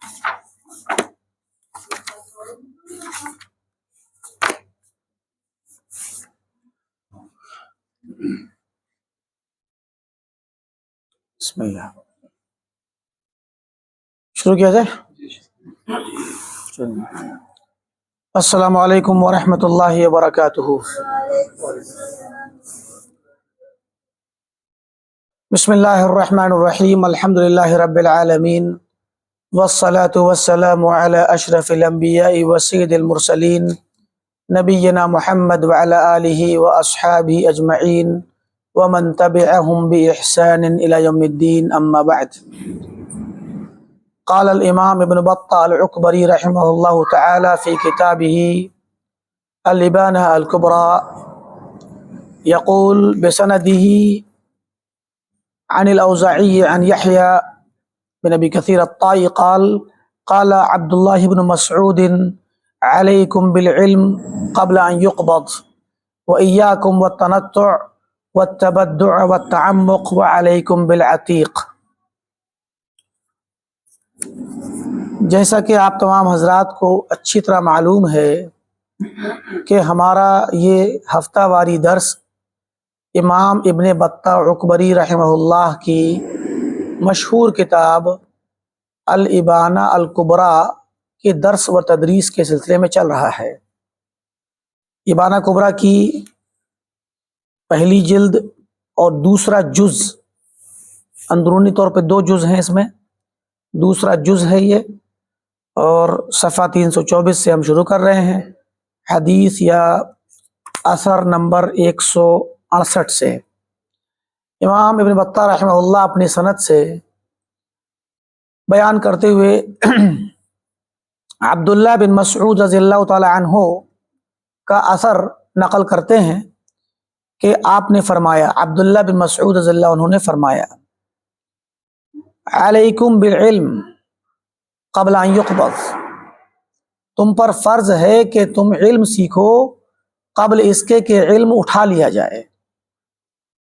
بسم اللہ، شروع کیا جائے۔ السلام علیکم ورحمۃ اللہ وبرکاتہ۔ بسم اللہ الرحمن الرحیم، الحمد للہ رب العالمین، والصلاة والسلام علی اشرف الانبیاء وسید المرسلین، نبینا محمد وعلی آلہ واصحابہ اجمعین ومن تبعهم بإحسان إلى يوم الدين، أما بعد۔ قال الإمام ابن بطة العكبري رحمه الله تعالى في كتابه الإبانة الكبرى، يقول بسنده عن الأوزاعي عن يحيى بن أبي كثير الطائي قال قال عبد الله بن مسعود: عليكم بالعلم قبل أن يقبض، وإياكم والتنطع والتبدع والتعمق، وعليكم بالعتيق۔ جیسا کہ آپ تمام حضرات کو اچھی طرح معلوم ہے کہ ہمارا یہ ہفتہ واری درس امام ابن بطہ عکبری رحمہ اللہ کی مشہور کتاب الابانہ الکبریٰ کے درس و تدریس کے سلسلے میں چل رہا ہے۔ ابانہ کبریٰ کی پہلی جلد اور دوسرا جز، اندرونی طور پہ دو جز ہیں، اس میں دوسرا جز ہے یہ، اور صفحہ 324 سے ہم شروع کر رہے ہیں، حدیث یا اثر نمبر 168 سے۔ امام ابن بطہ رحمہ اللہ اپنی سند سے بیان کرتے ہوئے عبداللہ بن مسعود رضی اللہ تعالی عنہ کا اثر نقل کرتے ہیں کہ آپ نے فرمایا، عبداللہ بن مسعود رضی اللہ عنہ نے فرمایا: علیکم بالعلم قبل ان یقبض، تم پر فرض ہے کہ تم علم سیکھو قبل اس کے کہ علم اٹھا لیا جائے۔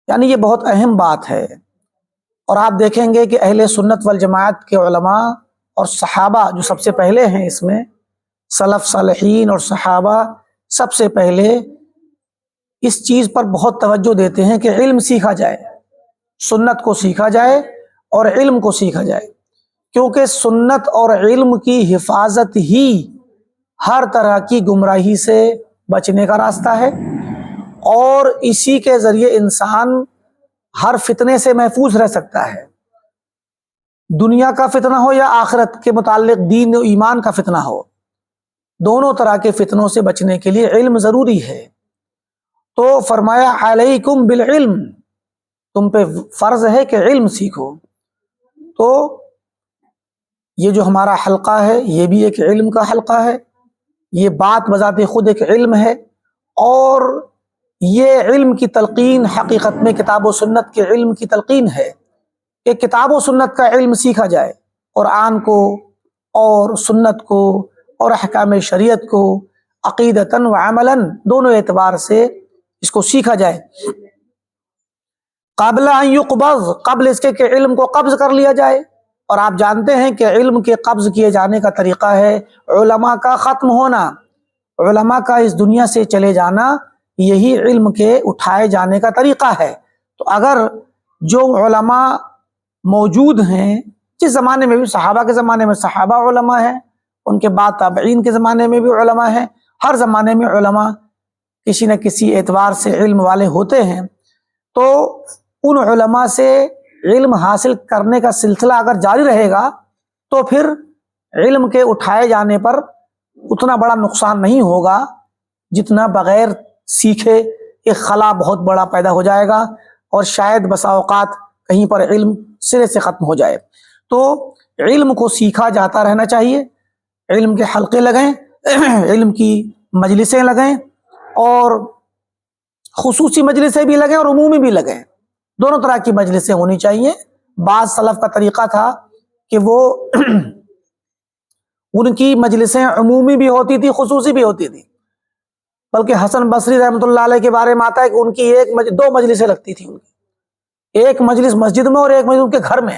یعنی یہ بہت اہم بات ہے، اور آپ دیکھیں گے کہ اہل سنت والجماعت کے علماء اور صحابہ جو سب سے پہلے ہیں، اس میں سلف صالحین اور صحابہ سب سے پہلے اس چیز پر بہت توجہ دیتے ہیں کہ علم سیکھا جائے، سنت کو سیکھا جائے اور علم کو سیکھا جائے، کیونکہ سنت اور علم کی حفاظت ہی ہر طرح کی گمراہی سے بچنے کا راستہ ہے، اور اسی کے ذریعے انسان ہر فتنے سے محفوظ رہ سکتا ہے، دنیا کا فتنہ ہو یا آخرت کے متعلق دین و ایمان کا فتنہ ہو، دونوں طرح کے فتنوں سے بچنے کے لیے علم ضروری ہے۔ تو فرمایا علیکم بالعلم، تم پہ فرض ہے کہ علم سیکھو۔ تو یہ جو ہمارا حلقہ ہے یہ بھی ایک علم کا حلقہ ہے، یہ بات بذات خود ایک علم ہے، اور یہ علم کی تلقین حقیقت میں کتاب و سنت کے علم کی تلقین ہے کہ کتاب و سنت کا علم سیکھا جائے، قرآن کو اور سنت کو اور احکام شریعت کو عقیدتاً و عملاً دونوں اعتبار سے اس کو سیکھا جائے۔ قبل ان یقبض، قبل اس کے کہ علم کو قبض کر لیا جائے، اور آپ جانتے ہیں کہ علم کے قبض کیے جانے کا طریقہ ہے علماء کا ختم ہونا، علماء کا اس دنیا سے چلے جانا، یہی علم کے اٹھائے جانے کا طریقہ ہے۔ تو اگر جو علماء موجود ہیں، جس زمانے میں بھی، صحابہ کے زمانے میں صحابہ علماء ہیں، ان کے بعد تابعین کے زمانے میں بھی علماء ہیں، ہر زمانے میں علماء کسی نہ کسی اعتبار سے علم والے ہوتے ہیں، تو ان علماء سے علم حاصل کرنے کا سلسلہ اگر جاری رہے گا تو پھر علم کے اٹھائے جانے پر اتنا بڑا نقصان نہیں ہوگا جتنا بغیر سیکھے ایک خلا بہت بڑا پیدا ہو جائے گا، اور شاید بسا اوقات کہیں پر علم سرے سے ختم ہو جائے۔ تو علم کو سیکھا جاتا رہنا چاہیے، علم کے حلقے لگیں، علم کی مجلسیں لگیں، اور خصوصی مجلسیں بھی لگیں اور عمومی بھی لگیں، دونوں طرح کی مجلسیں ہونی چاہیے۔ بعض سلف کا طریقہ تھا کہ وہ ان کی مجلسیں عمومی بھی ہوتی تھی، خصوصی بھی ہوتی تھی، بلکہ حسن بصری رحمۃ اللہ علیہ کے بارے میں آتا ہے کہ ان کی دو مجلسیں لگتی تھیں، ان کی ایک مجلس مسجد میں اور ایک مجلس ان کے گھر میں،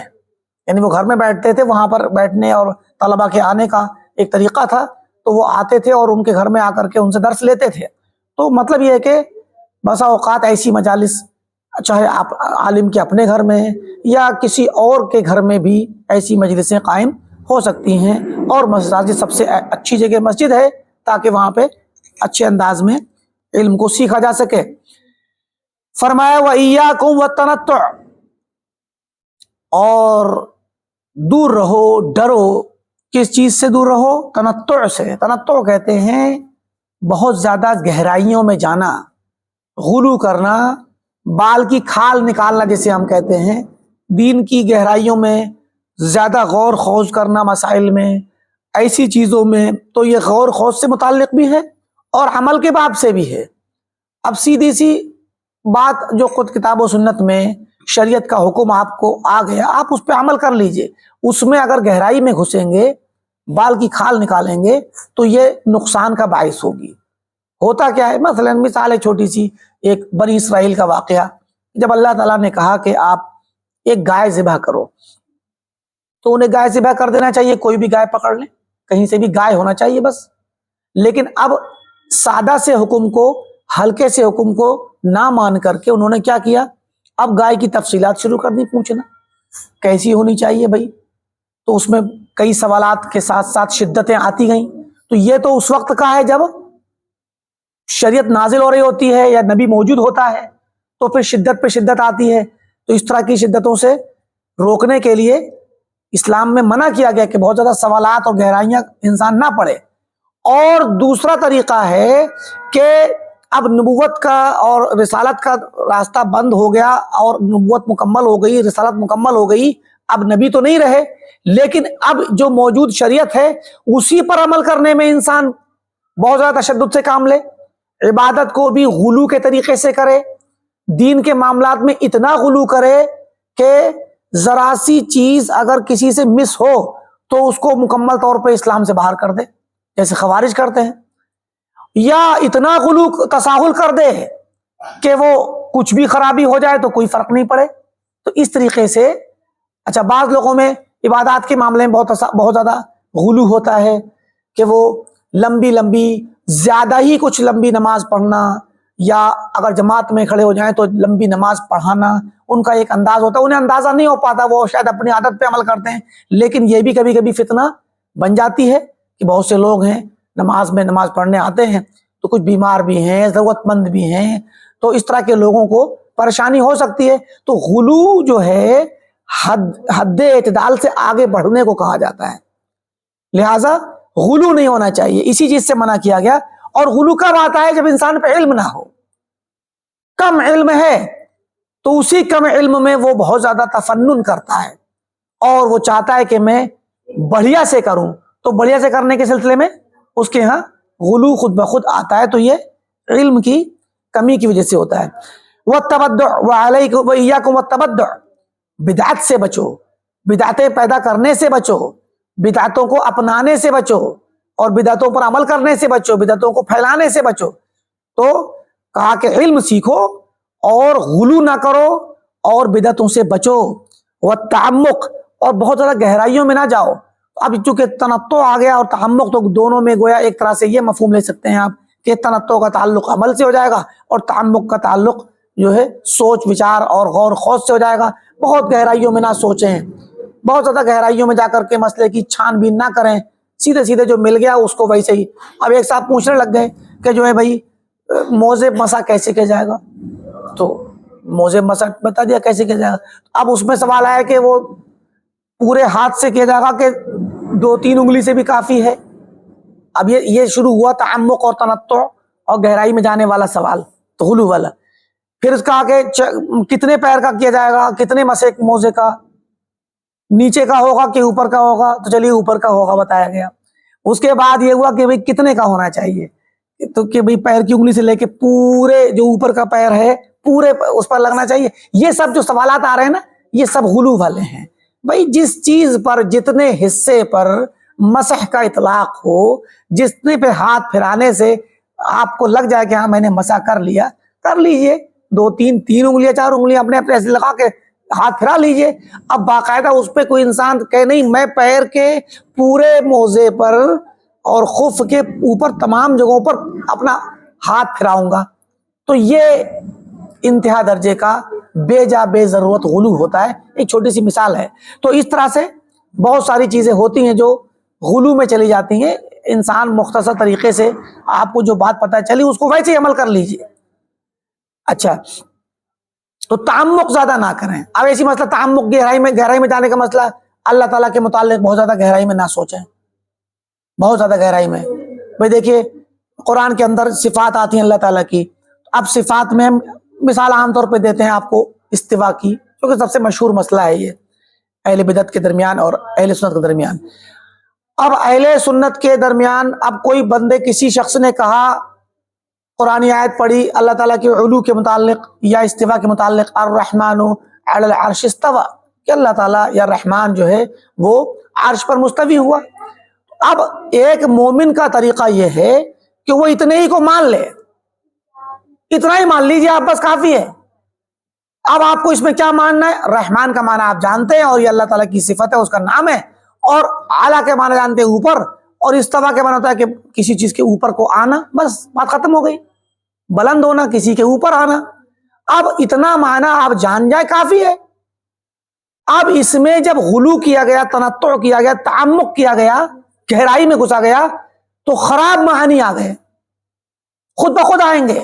یعنی وہ گھر میں بیٹھتے تھے، وہاں پر بیٹھنے اور طلبا کے آنے کا ایک طریقہ تھا، تو وہ آتے تھے اور ان کے گھر میں آ کر کے ان سے درس لیتے تھے۔ تو مطلب یہ ہے کہ بسا اوقات ایسی مجالس، چاہے آپ عالم کے اپنے گھر میں یا کسی اور کے گھر میں بھی ایسی مجلسیں قائم ہو سکتی ہیں، اور مساجد سب سے اچھی جگہ مسجد ہے تاکہ وہاں پہ اچھے انداز میں علم کو سیکھا جا سکے۔ فرمایا وَإِيَّاكُمْ وَالتَّنَطُّعَ، اور دور رہو، ڈرو، کس چیز سے دور رہو؟ تنطع سے۔ تنطع کہتے ہیں بہت زیادہ گہرائیوں میں جانا، غلو کرنا، بال کی کھال نکالنا جسے ہم کہتے ہیں، دین کی گہرائیوں میں زیادہ غور خوض کرنا مسائل میں، ایسی چیزوں میں۔ تو یہ غور خوض سے متعلق بھی ہے اور عمل کے باب سے بھی ہے۔ اب سیدھی سی بات جو خود کتاب و سنت میں شریعت کا حکم آپ کو آ گیا، آپ اس پہ عمل کر لیجئے۔ اس میں اگر گہرائی میں گھسیں گے، بال کی کھال نکالیں گے، تو یہ نقصان کا باعث ہوگی۔ ہوتا کیا ہے؟ مثلا مثال ہے چھوٹی سی، ایک بنی اسرائیل کا واقعہ۔ جب اللہ تعالیٰ نے کہا کہ آپ ایک گائے ذبح کرو، تو انہیں گائے ذبح کر دینا چاہیے، کوئی بھی گائے پکڑ لیں، کہیں سے بھی گائے ہونا چاہیے بس۔ لیکن اب سادہ سے حکم کو، ہلکے سے حکم کو نہ مان کر کے انہوں نے کیا کیا؟ اب گائے کی تفصیلات شروع کر دی پوچھنا، کیسی ہونی چاہیے بھائی؟ تو اس میں کئی سوالات کے ساتھ ساتھ شدتیں آتی گئیں۔ تو یہ تو اس وقت کا ہے جب شریعت نازل ہو رہی ہوتی ہے یا نبی موجود ہوتا ہے، تو پھر شدت پہ شدت آتی ہے۔ تو اس طرح کی شدتوں سے روکنے کے لیے اسلام میں منع کیا گیا کہ بہت زیادہ سوالات اور گہرائیاں انسان نہ پڑے۔ اور دوسرا طریقہ ہے کہ اب نبوت کا اور رسالت کا راستہ بند ہو گیا، اور نبوت مکمل ہو گئی، رسالت مکمل ہو گئی، اب نبی تو نہیں رہے، لیکن اب جو موجود شریعت ہے اسی پر عمل کرنے میں انسان بہت زیادہ تشدد سے کام لے، عبادت کو بھی غلو کے طریقے سے کرے، دین کے معاملات میں اتنا غلو کرے کہ ذرا سی چیز اگر کسی سے مس ہو تو اس کو مکمل طور پہ اسلام سے باہر کر دے، جیسے خوارج کرتے ہیں، یا اتنا غلو تساہل کر دے کہ وہ کچھ بھی خرابی ہو جائے تو کوئی فرق نہیں پڑے۔ تو اس طریقے سے اچھا بعض لوگوں میں عبادات کے معاملے میں بہت زیادہ غلو ہوتا ہے کہ وہ لمبی زیادہ ہی کچھ لمبی نماز پڑھنا، یا اگر جماعت میں کھڑے ہو جائیں تو لمبی نماز پڑھانا ان کا ایک انداز ہوتا ہے، انہیں اندازہ نہیں ہو پاتا، وہ شاید اپنی عادت پہ عمل کرتے ہیں، لیکن یہ بھی کبھی کبھی فتنہ بن جاتی ہے کہ بہت سے لوگ ہیں نماز پڑھنے آتے ہیں تو کچھ بیمار بھی ہیں، ضرورت مند بھی ہیں، تو اس طرح کے لوگوں کو پریشانی ہو سکتی ہے۔ تو غلو جو ہے حد اعتدال سے آگے بڑھنے کو کہا جاتا ہے، لہٰذا غلو نہیں ہونا چاہیے، اسی چیز سے منع کیا گیا۔ اور غلو کب آتا ہے؟ جب انسان پہ علم نہ ہو، کم علم ہے تو اسی کم علم میں وہ بہت زیادہ تفنن کرتا ہے اور وہ چاہتا ہے کہ میں بڑھیا سے کروں، تو بڑھیا سے کرنے کے سلسلے میں اس کے ہاں غلو خود بخود آتا ہے، تو یہ علم کی کمی کی وجہ سے ہوتا ہے۔ وَالتَّبَدُّعُ وَعَلَيْكُمْ وَإِيَّاكُمْ وَالتَّبَدُّعُ، بدعت سے بچو، بدعتیں پیدا کرنے سے بچو، بدعتوں کو اپنانے سے بچو، اور بدعتوں پر عمل کرنے سے بچو، بدعتوں کو پھیلانے سے بچو۔ تو کہا کہ علم سیکھو اور غلو نہ کرو اور بدعتوں سے بچو، والتعمق، اور بہت زیادہ گہرائیوں میں نہ جاؤ۔ اب چونکہ تنطع آ گیا اور تعمق، تو دونوں میں گویا ایک طرح سے یہ مفہوم لے سکتے ہیں آپ کہ تنطع کا تعلق عمل سے ہو جائے گا اور تعمق کا تعلق جو ہے سوچ وچار اور غور خوض سے ہو جائے گا۔ بہت گہرائیوں میں نہ سوچیں، بہت زیادہ گہرائیوں میں جا کر کے مسئلے کی چھان بین نہ کریں، سیدھے سیدھے جو مل گیا اس کو ویسے ہی۔ اب ایک صاحب پوچھنے لگ گئے کہ جو ہے بھائی موزے مسح کیسے کیا جائے گا؟ تو موزے مسح بتا دیا کیسے کیا جائے گا۔ اب اس میں سوال آیا کہ وہ پورے ہاتھ سے کیا جائے گا کہ 2-3 انگلی سے بھی کافی ہے؟ اب یہ شروع ہوا تعمق اور تنطع اور گہرائی میں جانے والا سوال، تو غلو والا۔ پھر اس کہا کہ کتنے پیر کا کیا جائے گا، کتنے مسح موزے کا، نیچے کا ہوگا کہ اوپر کا ہوگا؟ تو چلیے اوپر کا ہوگا بتایا گیا۔ اس کے بعد یہ ہوا کہ بھئی کتنے کا ہونا چاہیے، تو کہ بھئی پیر کی انگلی سے لے کے پورے جو اوپر کا پیر ہے پورے اس پر لگنا چاہیے۔ یہ سب جو سوالات آ رہے ہیں نا، یہ سب غلو والے ہیں۔ بھئی جس چیز پر جتنے حصے پر مسح کا اطلاق ہو، جتنے پہ ہاتھ پھرانے سے آپ کو لگ جائے کہ ہاں میں نے مسح کر لیا، کر لیجئے۔ 2-3 انگلیاں 4 انگلیاں اپنے ایسے لگا کے ہاتھ پھرا لیجئے. اب باقاعدہ اس پہ کوئی انسان کہ نہیں میں پیر کے پورے موزے پر اور خف کے اوپر تمام جگہوں پر اپنا ہاتھ پھراؤں گا, تو یہ انتہا درجے کا بے جا بے ضرورت غلو ہوتا ہے. ایک چھوٹی سی مثال ہے. تو اس طرح سے بہت ساری چیزیں ہوتی ہیں جو غلو میں چلی جاتی ہیں. انسان مختصر طریقے سے آپ کو جو بات پتہ چلی اس کو ویسے ہی عمل کر لیجئے. اچھا, تو تعمق زیادہ نہ کریں. اب ایسی مسئلہ تعمق گہرائی میں جانے کا مسئلہ, اللہ تعالیٰ کے متعلق بہت زیادہ گہرائی میں نہ سوچیں, بہت زیادہ گہرائی میں. بھئی دیکھیے قرآن کے اندر صفات آتی ہیں اللہ تعالیٰ کی. اب صفات میں مثال عام طور پہ دیتے ہیں آپ کو استوا کی, کیونکہ سب سے مشہور مسئلہ ہے یہ اہل بدعت کے درمیان اور اہل سنت کے درمیان. اب اہل سنت کے درمیان اب کوئی بندے کسی شخص نے کہا, قرآن آیت پڑھی اللہ تعالیٰ کے علو کے متعلق یا استوا کے متعلق, الرحمن علی العرش استوى, کہ اللہ تعالیٰ یا رحمان جو ہے وہ عرش پر مستوی ہوا. اب ایک مومن کا طریقہ یہ ہے کہ وہ اتنے ہی کو مان لے, اتنا ہی مان لیجیے آپ, بس کافی ہے. اب آپ کو اس میں کیا ماننا ہے؟ رحمان کا معنی آپ جانتے ہیں اور یہ اللہ تعالیٰ کی صفت ہے, اس کا نام ہے. اور اعلیٰ کے معنی جانتے ہیں اوپر, اور استوا کے معنی ہوتا ہے کہ کسی چیز کے اوپر کو آنا, بس بات ختم ہو گئی. بلند ہونا, کسی کے اوپر آنا. اب اتنا معنی آپ جان جائے کافی ہے. اب اس میں جب غلو کیا گیا, تنطع کیا گیا, تعمق کیا گیا, گہرائی میں گھسا گیا, تو خراب معانی آ گئے, خود بخود آئیں گے.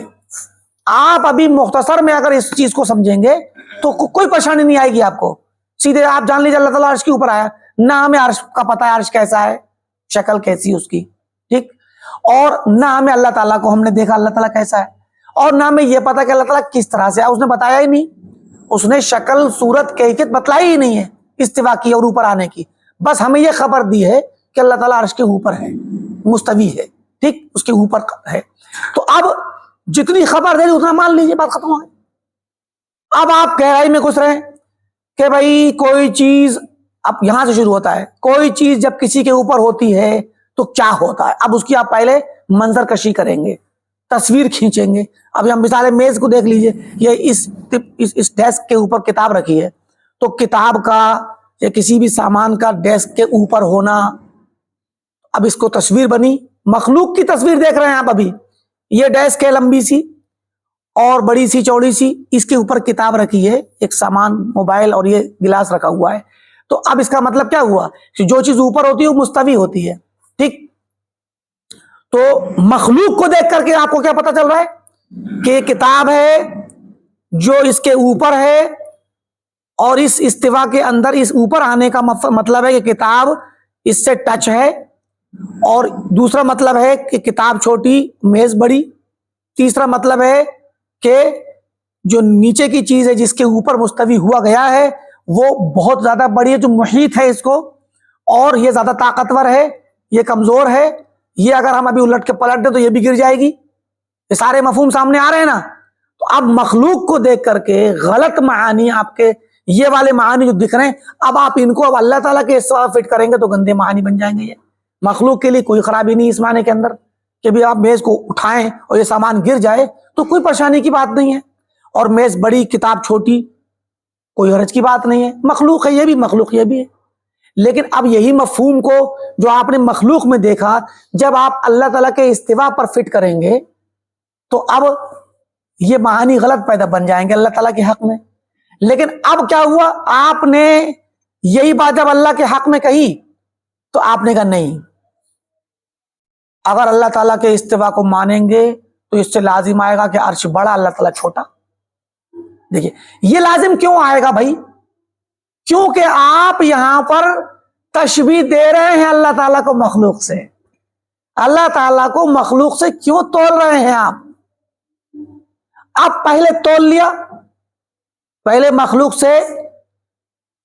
آپ ابھی مختصر میں اگر اس چیز کو سمجھیں گے تو کوئی پریشانی نہیں آئے گی آپ کو. سیدھے آپ جان لیجیے اللہ تعالیٰ عرش کے اوپر آیا, نہ ہمیں عرش کا پتہ ہے عرش کیسا ہے, شکل کیسی اس کی, ٹھیک, اور نہ ہمیں اللہ تعالیٰ کو ہم نے دیکھا اللہ تعالیٰ کیسا ہے, اور نہ ہمیں یہ پتا کہ اللہ تعالیٰ کس طرح سے ہے, اس نے بتایا ہی نہیں. اس نے شکل صورت کیفیت بتلائی ہی نہیں ہے استوا کی اور اوپر آنے کی. بس ہمیں یہ خبر دی ہے کہ اللہ تعالیٰ عرش کے اوپر ہے, مستوی ہے, ٹھیک, اس کے اوپر ہے. تو اب جتنی خبر دے دی اتنا مان لیجیے, بات ختم ہو گئی. اب آپ گہرائی میں گھس رہے ہیں کہ بھائی کوئی چیز, اب یہاں سے شروع ہوتا ہے, کوئی چیز جب کسی کے اوپر ہوتی ہے تو کیا ہوتا ہے. اب اس کی آپ پہلے منظر کشی کریں گے, تصویر کھینچیں گے. اب ہم مثال میز کو دیکھ لیجئے, یہ اس ڈیسک کے اوپر کتاب رکھی ہے, تو کتاب کا یا کسی بھی سامان کا ڈیسک کے اوپر ہونا, اب اس کو تصویر بنی, مخلوق کی تصویر دیکھ رہے ہیں آپ. ابھی یہ ڈیسک ہے لمبی سی اور بڑی سی چوڑی سی, اس کے اوپر کتاب رکھی ہے, ایک سامان موبائل اور یہ گلاس رکھا ہوا ہے. تو اب اس کا مطلب کیا ہوا کہ جو چیز اوپر ہوتی ہے وہ مستوی ہوتی ہے, ٹھیک. تو مخلوق کو دیکھ کر کے آپ کو کیا پتا چل رہا ہے کہ کتاب ہے جو اس کے اوپر ہے, اور اس استوا کے اندر اس اوپر آنے کا مطلب ہے کہ کتاب اس سے ٹچ ہے, اور دوسرا مطلب ہے کہ کتاب چھوٹی میز بڑی, تیسرا مطلب ہے کہ جو نیچے کی چیز ہے جس کے اوپر مستوی ہوا گیا ہے وہ بہت زیادہ بڑی ہے, جو محیط ہے اس کو, اور یہ زیادہ طاقتور ہے, یہ کمزور ہے, یہ اگر ہم ابھی الٹ کے پلٹ دیں تو یہ بھی گر جائے گی. یہ سارے مفہوم سامنے آ رہے ہیں نا. تو اب مخلوق کو دیکھ کر کے غلط معانی, آپ کے یہ والے معانی جو دکھ رہے ہیں, اب آپ ان کو اب اللہ تعالیٰ کے سوا فٹ کریں گے تو گندے معانی بن جائیں گے. یہ مخلوق کے لیے کوئی خرابی نہیں اس معنی کے اندر کہ بھی آپ میز کو اٹھائیں اور یہ سامان گر جائے تو کوئی پریشانی کی بات نہیں ہے, اور میز بڑی کتاب چھوٹی کوئی حرج کی بات نہیں ہے. مخلوق ہے یہ بھی, مخلوق یہ بھی ہے. لیکن اب یہی مفہوم کو جو آپ نے مخلوق میں دیکھا, جب آپ اللہ تعالیٰ کے استوا پر فٹ کریں گے تو اب یہ معانی غلط پیدا بن جائیں گے اللہ تعالیٰ کے حق میں. لیکن اب کیا ہوا, آپ نے یہی بات جب اللہ کے حق میں کہی تو آپ نے کہا نہیں, اگر اللہ تعالیٰ کے استوا کو مانیں گے تو اس سے لازم آئے گا کہ عرش بڑا اللہ تعالیٰ چھوٹا. دیکھیے یہ لازم کیوں آئے گا بھائی, کیونکہ آپ یہاں پر تشبیہ دے رہے ہیں اللہ تعالیٰ کو مخلوق سے. اللہ تعالیٰ کو مخلوق سے کیوں تول رہے ہیں آپ؟ آپ پہلے تول لیا, پہلے مخلوق سے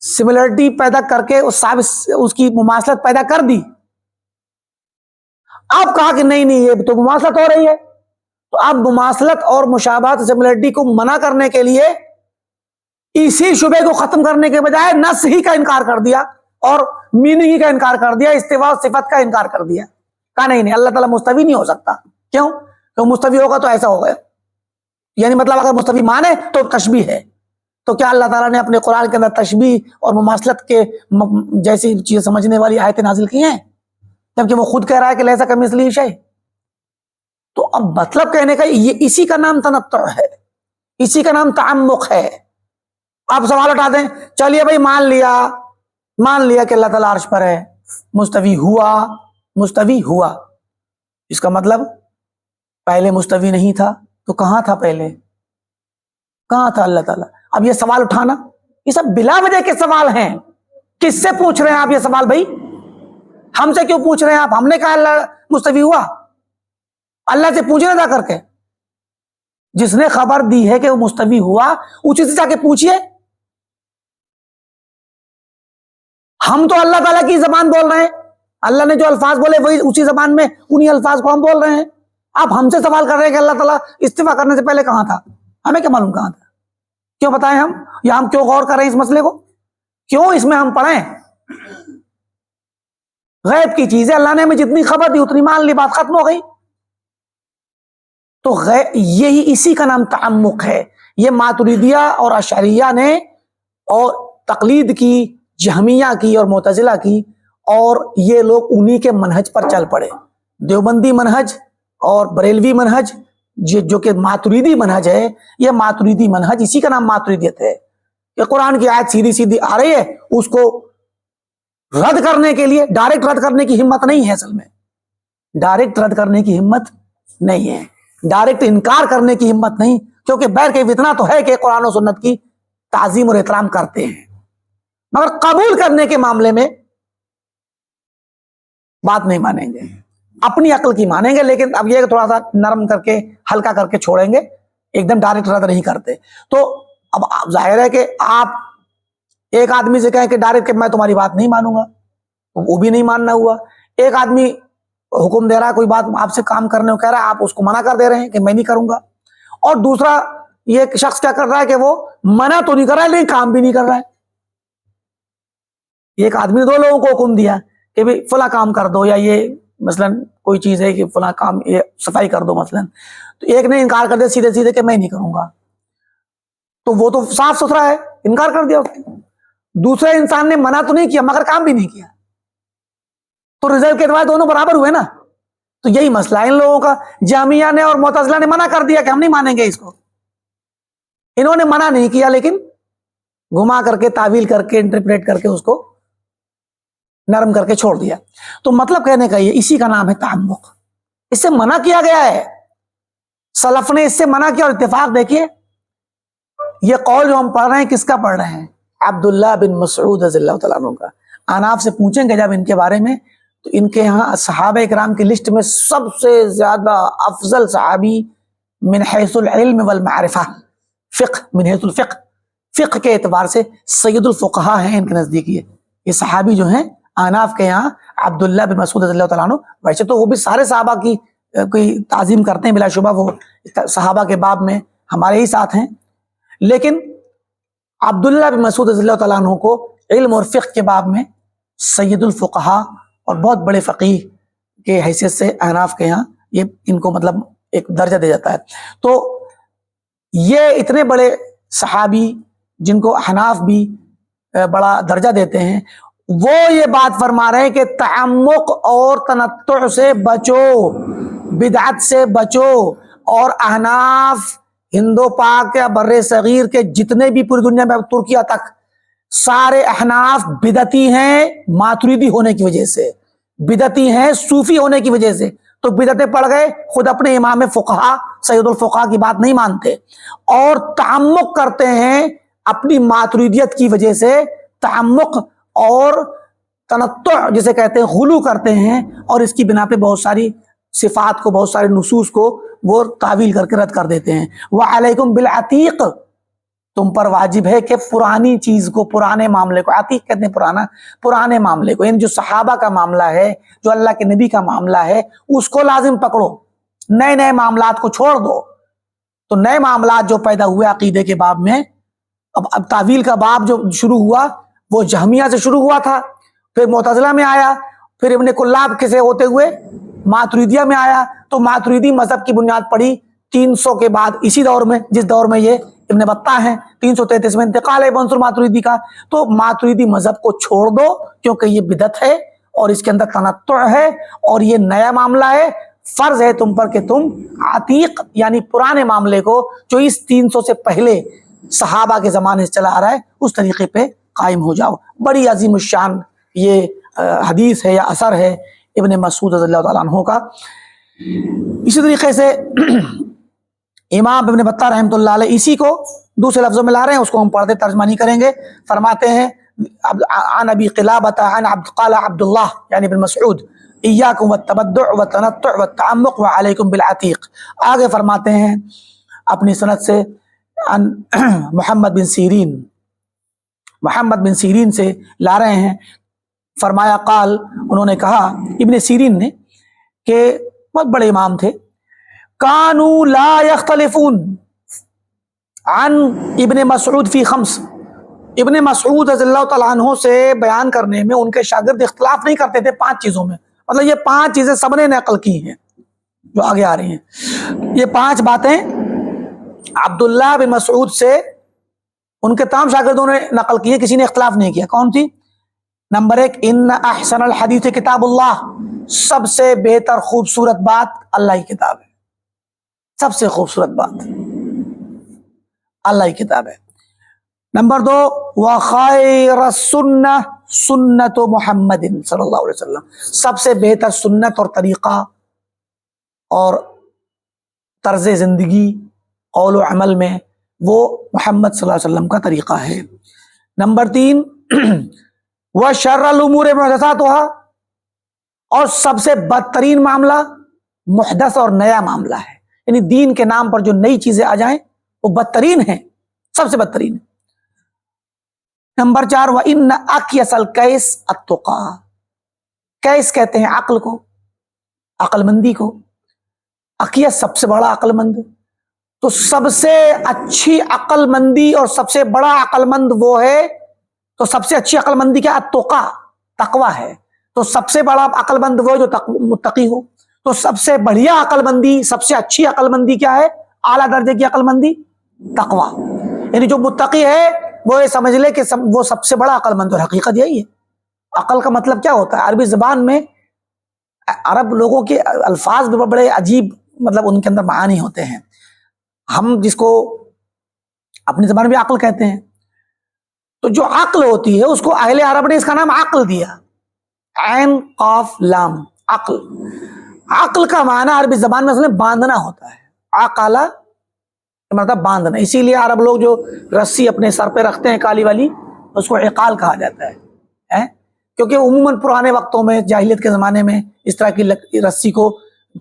سملرٹی پیدا کر کے اس کی مماثلت پیدا کر دی. آپ کہا کہ نہیں یہ تو مماثلت ہو رہی ہے, تو اب مماثلت اور مشابہت سملرٹی کو منع کرنے کے لیے اسی شبے کو ختم کرنے کے بجائے نص ہی کا انکار کر دیا اور میننگ ہی کا انکار کر دیا, استوا و صفت کا انکار کر دیا. کہا نہیں اللہ تعالیٰ مستوی نہیں ہو سکتا. کیوں؟ کہ مستوی ہوگا تو ایسا ہوگا, یعنی مطلب اگر مستوی مانے تو تشبیہ ہے, تو کیا اللہ تعالیٰ نے اپنے قرآن کے اندر تشبیہ اور مماثلت کے جیسی چیز سمجھنے والی آیتیں نازل کی ہیں، جبکہ وہ خود کہہ رہا ہے کہ لیسا کمثلہ شیء؟ تو اب مطلب کہنے کا یہ اسی کا نام تنطع ہے، اسی کا نام تعمق ہے۔ آپ سوال اٹھا دیں، چلیے بھائی مان لیا کہ اللہ تعالیٰ عرش پر ہے، مستوی ہوا، اس کا مطلب پہلے مستوی نہیں تھا تو کہاں تھا پہلے؟ کہاں تھا اللہ تعالیٰ؟ اب یہ سوال اٹھانا، یہ سب بلا وجہ کے سوال ہیں۔ کس سے پوچھ رہے ہیں آپ یہ سوال بھائی؟ ہم سے کیوں پوچھ رہے ہیں آپ؟ ہم نے کہا اللہ مستوی ہوا؟ اللہ سے پوچھنے جا کر کے، جس نے خبر دی ہے کہ وہ مستوی ہوا اسی سے جا کے پوچھئے۔ ہم تو اللہ تعالیٰ کی زبان بول رہے ہیں، اللہ نے جو الفاظ بولے وہی اسی زبان میں انہی الفاظ کو ہم بول رہے ہیں۔ آپ ہم سے سوال کر رہے ہیں کہ اللہ تعالیٰ استوا کرنے سے پہلے کہاں تھا؟ ہمیں کیا معلوم کہاں تھا؟ کیوں بتائیں ہم، یا ہم کیوں غور کر رہے ہیں اس مسئلے کو؟ کیوں اس میں ہم پڑھیں؟ غیب کی چیزیں اللہ نے ہمیں جتنی خبر دی اتنی مان لی، بات ختم ہو گئی۔ تو یہی اسی کا نام تعمق ہے۔ یہ ماتریدیہ اور اشعریہ نے اور تقلید کی، جہمیہ کی اور معتزلہ کی، اور یہ لوگ انہی کے منہج پر چل پڑے۔ دیوبندی منہج اور بریلوی منہج جو کہ ماتریدی منہج ہے، یہ ماتریدی منہج اسی کا نام ماتریدیت ہے کہ قرآن کی آیت سیدھی آ رہی ہے، اس کو رد کرنے کے لیے ڈائریکٹ رد کرنے کی ہمت نہیں ہے۔ اصل میں ڈائریکٹ رد کرنے کی ہمت نہیں ہے، ڈائریکٹ انکار کرنے کی ہمت نہیں، کیونکہ بہر کے اتنا تو ہے کہ قرآن و سنت کی تعظیم اور احترام کرتے ہیں، مگر قبول کرنے کے معاملے میں بات نہیں مانیں گے، اپنی عقل کی مانیں گے، لیکن اب یہ تھوڑا سا نرم کر کے ہلکا کر کے چھوڑیں گے، ایک دم ڈائریکٹ رد نہیں کرتے۔ تو اب ظاہر ہے کہ آپ ایک آدمی سے کہیں کہ ڈائریکٹ کہ میں تمہاری بات نہیں مانوں گا، وہ بھی نہیں ماننا ہوا۔ ایک آدمی حکم دے رہا ہے کوئی بات آپ سے کام کرنے کو کہہ رہا ہے، آپ اس کو منع کر دے رہے ہیں کہ میں نہیں کروں گا، اور دوسرا یہ شخص کیا کر رہا ہے کہ وہ منع تو نہیں کر رہا ہے لیکن کام بھی نہیں کر رہا ہے۔ ایک آدمی نے دو لوگوں کو حکم دیا کہ بھی فلاں کام کر دو، یا یہ مثلا کوئی چیز ہے کہ فلاں کام یہ صفائی کر دو مثلا، تو ایک نے انکار کر دیا سیدھے کہ میں نہیں کروں گا، تو وہ تو صاف ستھرا ہے، انکار کر دیا۔ دوسرے انسان نے منع تو نہیں کیا مگر کام بھی نہیں کیا، تو رزلٹ کے اعتبار دونوں برابر ہوئے نا۔ تو یہی مسئلہ ہے ان لوگوں کا۔ جہمیہ نے اور معتزلہ نے منع کر دیا کہ ہم نہیں مانیں گے اس کو، انہوں نے منع نہیں کیا لیکن گھما کر کے، تعویل کر کے، انٹرپریٹ کر کے اس کو نرم کر کے چھوڑ دیا۔ تو مطلب کہنے کا یہ اسی کا نام ہے تعمق، اس سے منع کیا گیا ہے، سلف نے اس سے منع کیا۔ اور اتفاق دیکھیے، یہ قول جو ہم پڑھ رہے ہیں کس کا پڑھ رہے ہیں؟ عبداللہ بن مسعود رضی اللہ تعالیٰ عنہ کا۔ آپ سے پوچھیں گے جب ان کے بارے میں تو ان کے ہاں صحابہ اکرام کی لسٹ میں سب سے زیادہ افضل صحابی من حیث العلم والمعرفہ، من حیث الفقہ، فقہ کے اعتبار سے سید الفقہاء ہیں ان کے نزدیک۔ یہ صحابی جو ہیں آناف کے یہاں عبداللہ بن مسعود رضی اللہ تعالیٰ عنہ، ویسے تو وہ بھی سارے صحابہ کی کوئی تعظیم کرتے ہیں، بلا شبہ وہ صحابہ کے باب میں ہمارے ہی ساتھ ہیں، لیکن عبداللہ بن مسعود رضی اللہ تعالیٰ عنہ کو علم اور فقہ کے باب میں سید الفقہاء اور بہت بڑے فقیہ کے حیثیت سے احناف کے یہاں یہ ان کو مطلب ایک درجہ دیا جاتا ہے۔ تو یہ اتنے بڑے صحابی جن کو احناف بھی بڑا درجہ دیتے ہیں، وہ یہ بات فرما رہے ہیں کہ تعمق اور تنطع سے بچو، بدعت سے بچو، اور احناف ہندو پاک یا بر صغیر کے جتنے بھی پوری دنیا میں ترکیہ تک سارے احناف بدعتی ہیں، ماتریدی ہونے کی وجہ سے، بدعتی ہیں صوفی ہونے کی وجہ سے، تو بدعتیں پڑ گئے، خود اپنے امام فقہا سید الفقہا کی بات نہیں مانتے، اور تعمق کرتے ہیں اپنی ماتریدیت کی وجہ سے، تعمق اور تنطع جسے کہتے ہیں غلو کرتے ہیں، اور اس کی بنا پہ بہت ساری صفات کو، بہت سارے نصوص کو وہ تعویل کر کے رد کر دیتے ہیں۔ وَعَلَيْكُمْ بِالْعَتِيقِ، تم پر واجب ہے کہ پرانی چیز کو، پرانے معاملے کو، عتیق کہتے ہیں پرانے معاملے کو، یعنی جو صحابہ کا معاملہ ہے، جو اللہ کے نبی کا معاملہ ہے، اس کو لازم پکڑو، نئے معاملات کو چھوڑ دو۔ تو نئے معاملات جو پیدا ہوئے عقیدے کے باب میں، اب تعویل کا باب جو شروع ہوا وہ جہمیہ سے شروع ہوا تھا، پھر معتزلہ میں آیا، پھر ابن کلاب کے سے ہوتے ہوئے ماتریدیہ میں آیا، تو ماتریدی مذہب کی بنیاد پڑی 300 کے بعد، اسی دور میں جس دور میں یہ ابن بطہ ہیں 333 میں انتقال ہے منصور ماتریدی کا. تو ماتریدی مذہب کو چھوڑ دو کیونکہ یہ بدعت ہے اور اس کے اندر تنطع ہے اور یہ نیا معاملہ ہے. فرض ہے تم پر کہ تم عتیق یعنی پرانے معاملے کو جو اس 300 سے پہلے صحابہ کے زمانے سے چلا آ رہا ہے اس طریقے پہ قائم ہو جاؤ. بڑی عظیم الشان یہ حدیث ہے یا اثر ہے ابن مسعود رضی اللہ تعالیٰ عنہ کا. اسی طریقے سے امام ابن بطہ رحمۃ اللہ علیہ اسی کو دوسرے لفظوں میں لا رہے ہیں, اس کو ہم پڑھتے ترجمہ نہیں کریں گے. فرماتے ہیں عن ابی قلابۃ عن قال عبد اللہ یعنی ابن مسعود ایاکم والتبدع والتنطع والتعمق وعلیکم بالعتیق. آگے فرماتے ہیں اپنی سند سے عن محمد بن سیرین سے لا رہے ہیں. فرمایا قال, انہوں نے کہا ابن سیرین نے کہ بہت بڑے امام تھے, کانوا لا یختلفون عن ابن مسعود فی خمس. ابن مسعود رضی اللہ تعالیٰ عنہ سے بیان کرنے میں ان کے شاگرد اختلاف نہیں کرتے تھے 5 چیزوں میں. مطلب یہ 5 چیزیں سب نے نقل کی ہیں جو آگے آ رہی ہیں. یہ 5 باتیں عبداللہ بن مسعود سے ان کے تمام شاگردوں نے نقل کی ہیں, کسی نے اختلاف نہیں کیا. کون تھی؟ نمبر 1, ان احسن الحدیث کتاب اللہ. سب سے بہتر خوبصورت بات اللہ کی کتاب ہے. سب سے خوبصورت بات اللہ کی کتاب ہے. نمبر 2, وخیر السنہ سنت محمد صلی اللہ علیہ وسلم. سب سے بہتر سنت اور طریقہ اور طرز زندگی قول و عمل میں وہ محمد صلی اللہ علیہ وسلم کا طریقہ ہے. نمبر 3, وشر الامور محدثاتها. اور سب سے بدترین معاملہ محدث اور نیا معاملہ ہے, یعنی دین کے نام پر جو نئی چیزیں آ جائیں وہ بدترین ہیں, سب سے بدترین. نمبر 4, وَإِنَّ أَكْيَسَ الْكَيْسِ التُّقَى. کیس کہتے ہیں عقل کو, عقل مندی کو. اکیس سب سے بڑا عقل مند. تو سب سے اچھی عقل مندی اور سب سے بڑا عقل مند وہ ہے, تو سب سے اچھی عقل مندی کیا؟ التقیٰ, تقوی ہے. تو سب سے بڑا عقل مند وہ جو متقی ہو. تو سب سے بڑھیا عقل مندی, سب سے اچھی عقل مندی کیا ہے؟ اعلیٰ درجے کی عقل مندی تقوی. یعنی جو متقی ہے وہ یہ سمجھ لے کہ وہ سب سے بڑا عقل مند. اور حقیقت یہی ہے. عقل کا مطلب کیا ہوتا ہے؟ عربی زبان میں عرب لوگوں کے الفاظ بھی بڑے عجیب, مطلب ان کے اندر معانی ہوتے ہیں. ہم جس کو اپنی زبان میں عقل کہتے ہیں, تو جو عقل ہوتی ہے اس کو اہل عرب نے اس کا نام عقل دیا, عین قاف لام, عقل. عقل کا معنی عربی زبان میں اصل میں باندھنا ہوتا ہے. عقل مطلب باندھنا. اسی لیے عرب لوگ جو رسی اپنے سر پہ رکھتے ہیں کالی والی, اس کو عقال کہا جاتا ہے, کیونکہ عموماً پرانے وقتوں میں جاہلیت کے زمانے میں اس طرح کی رسی کو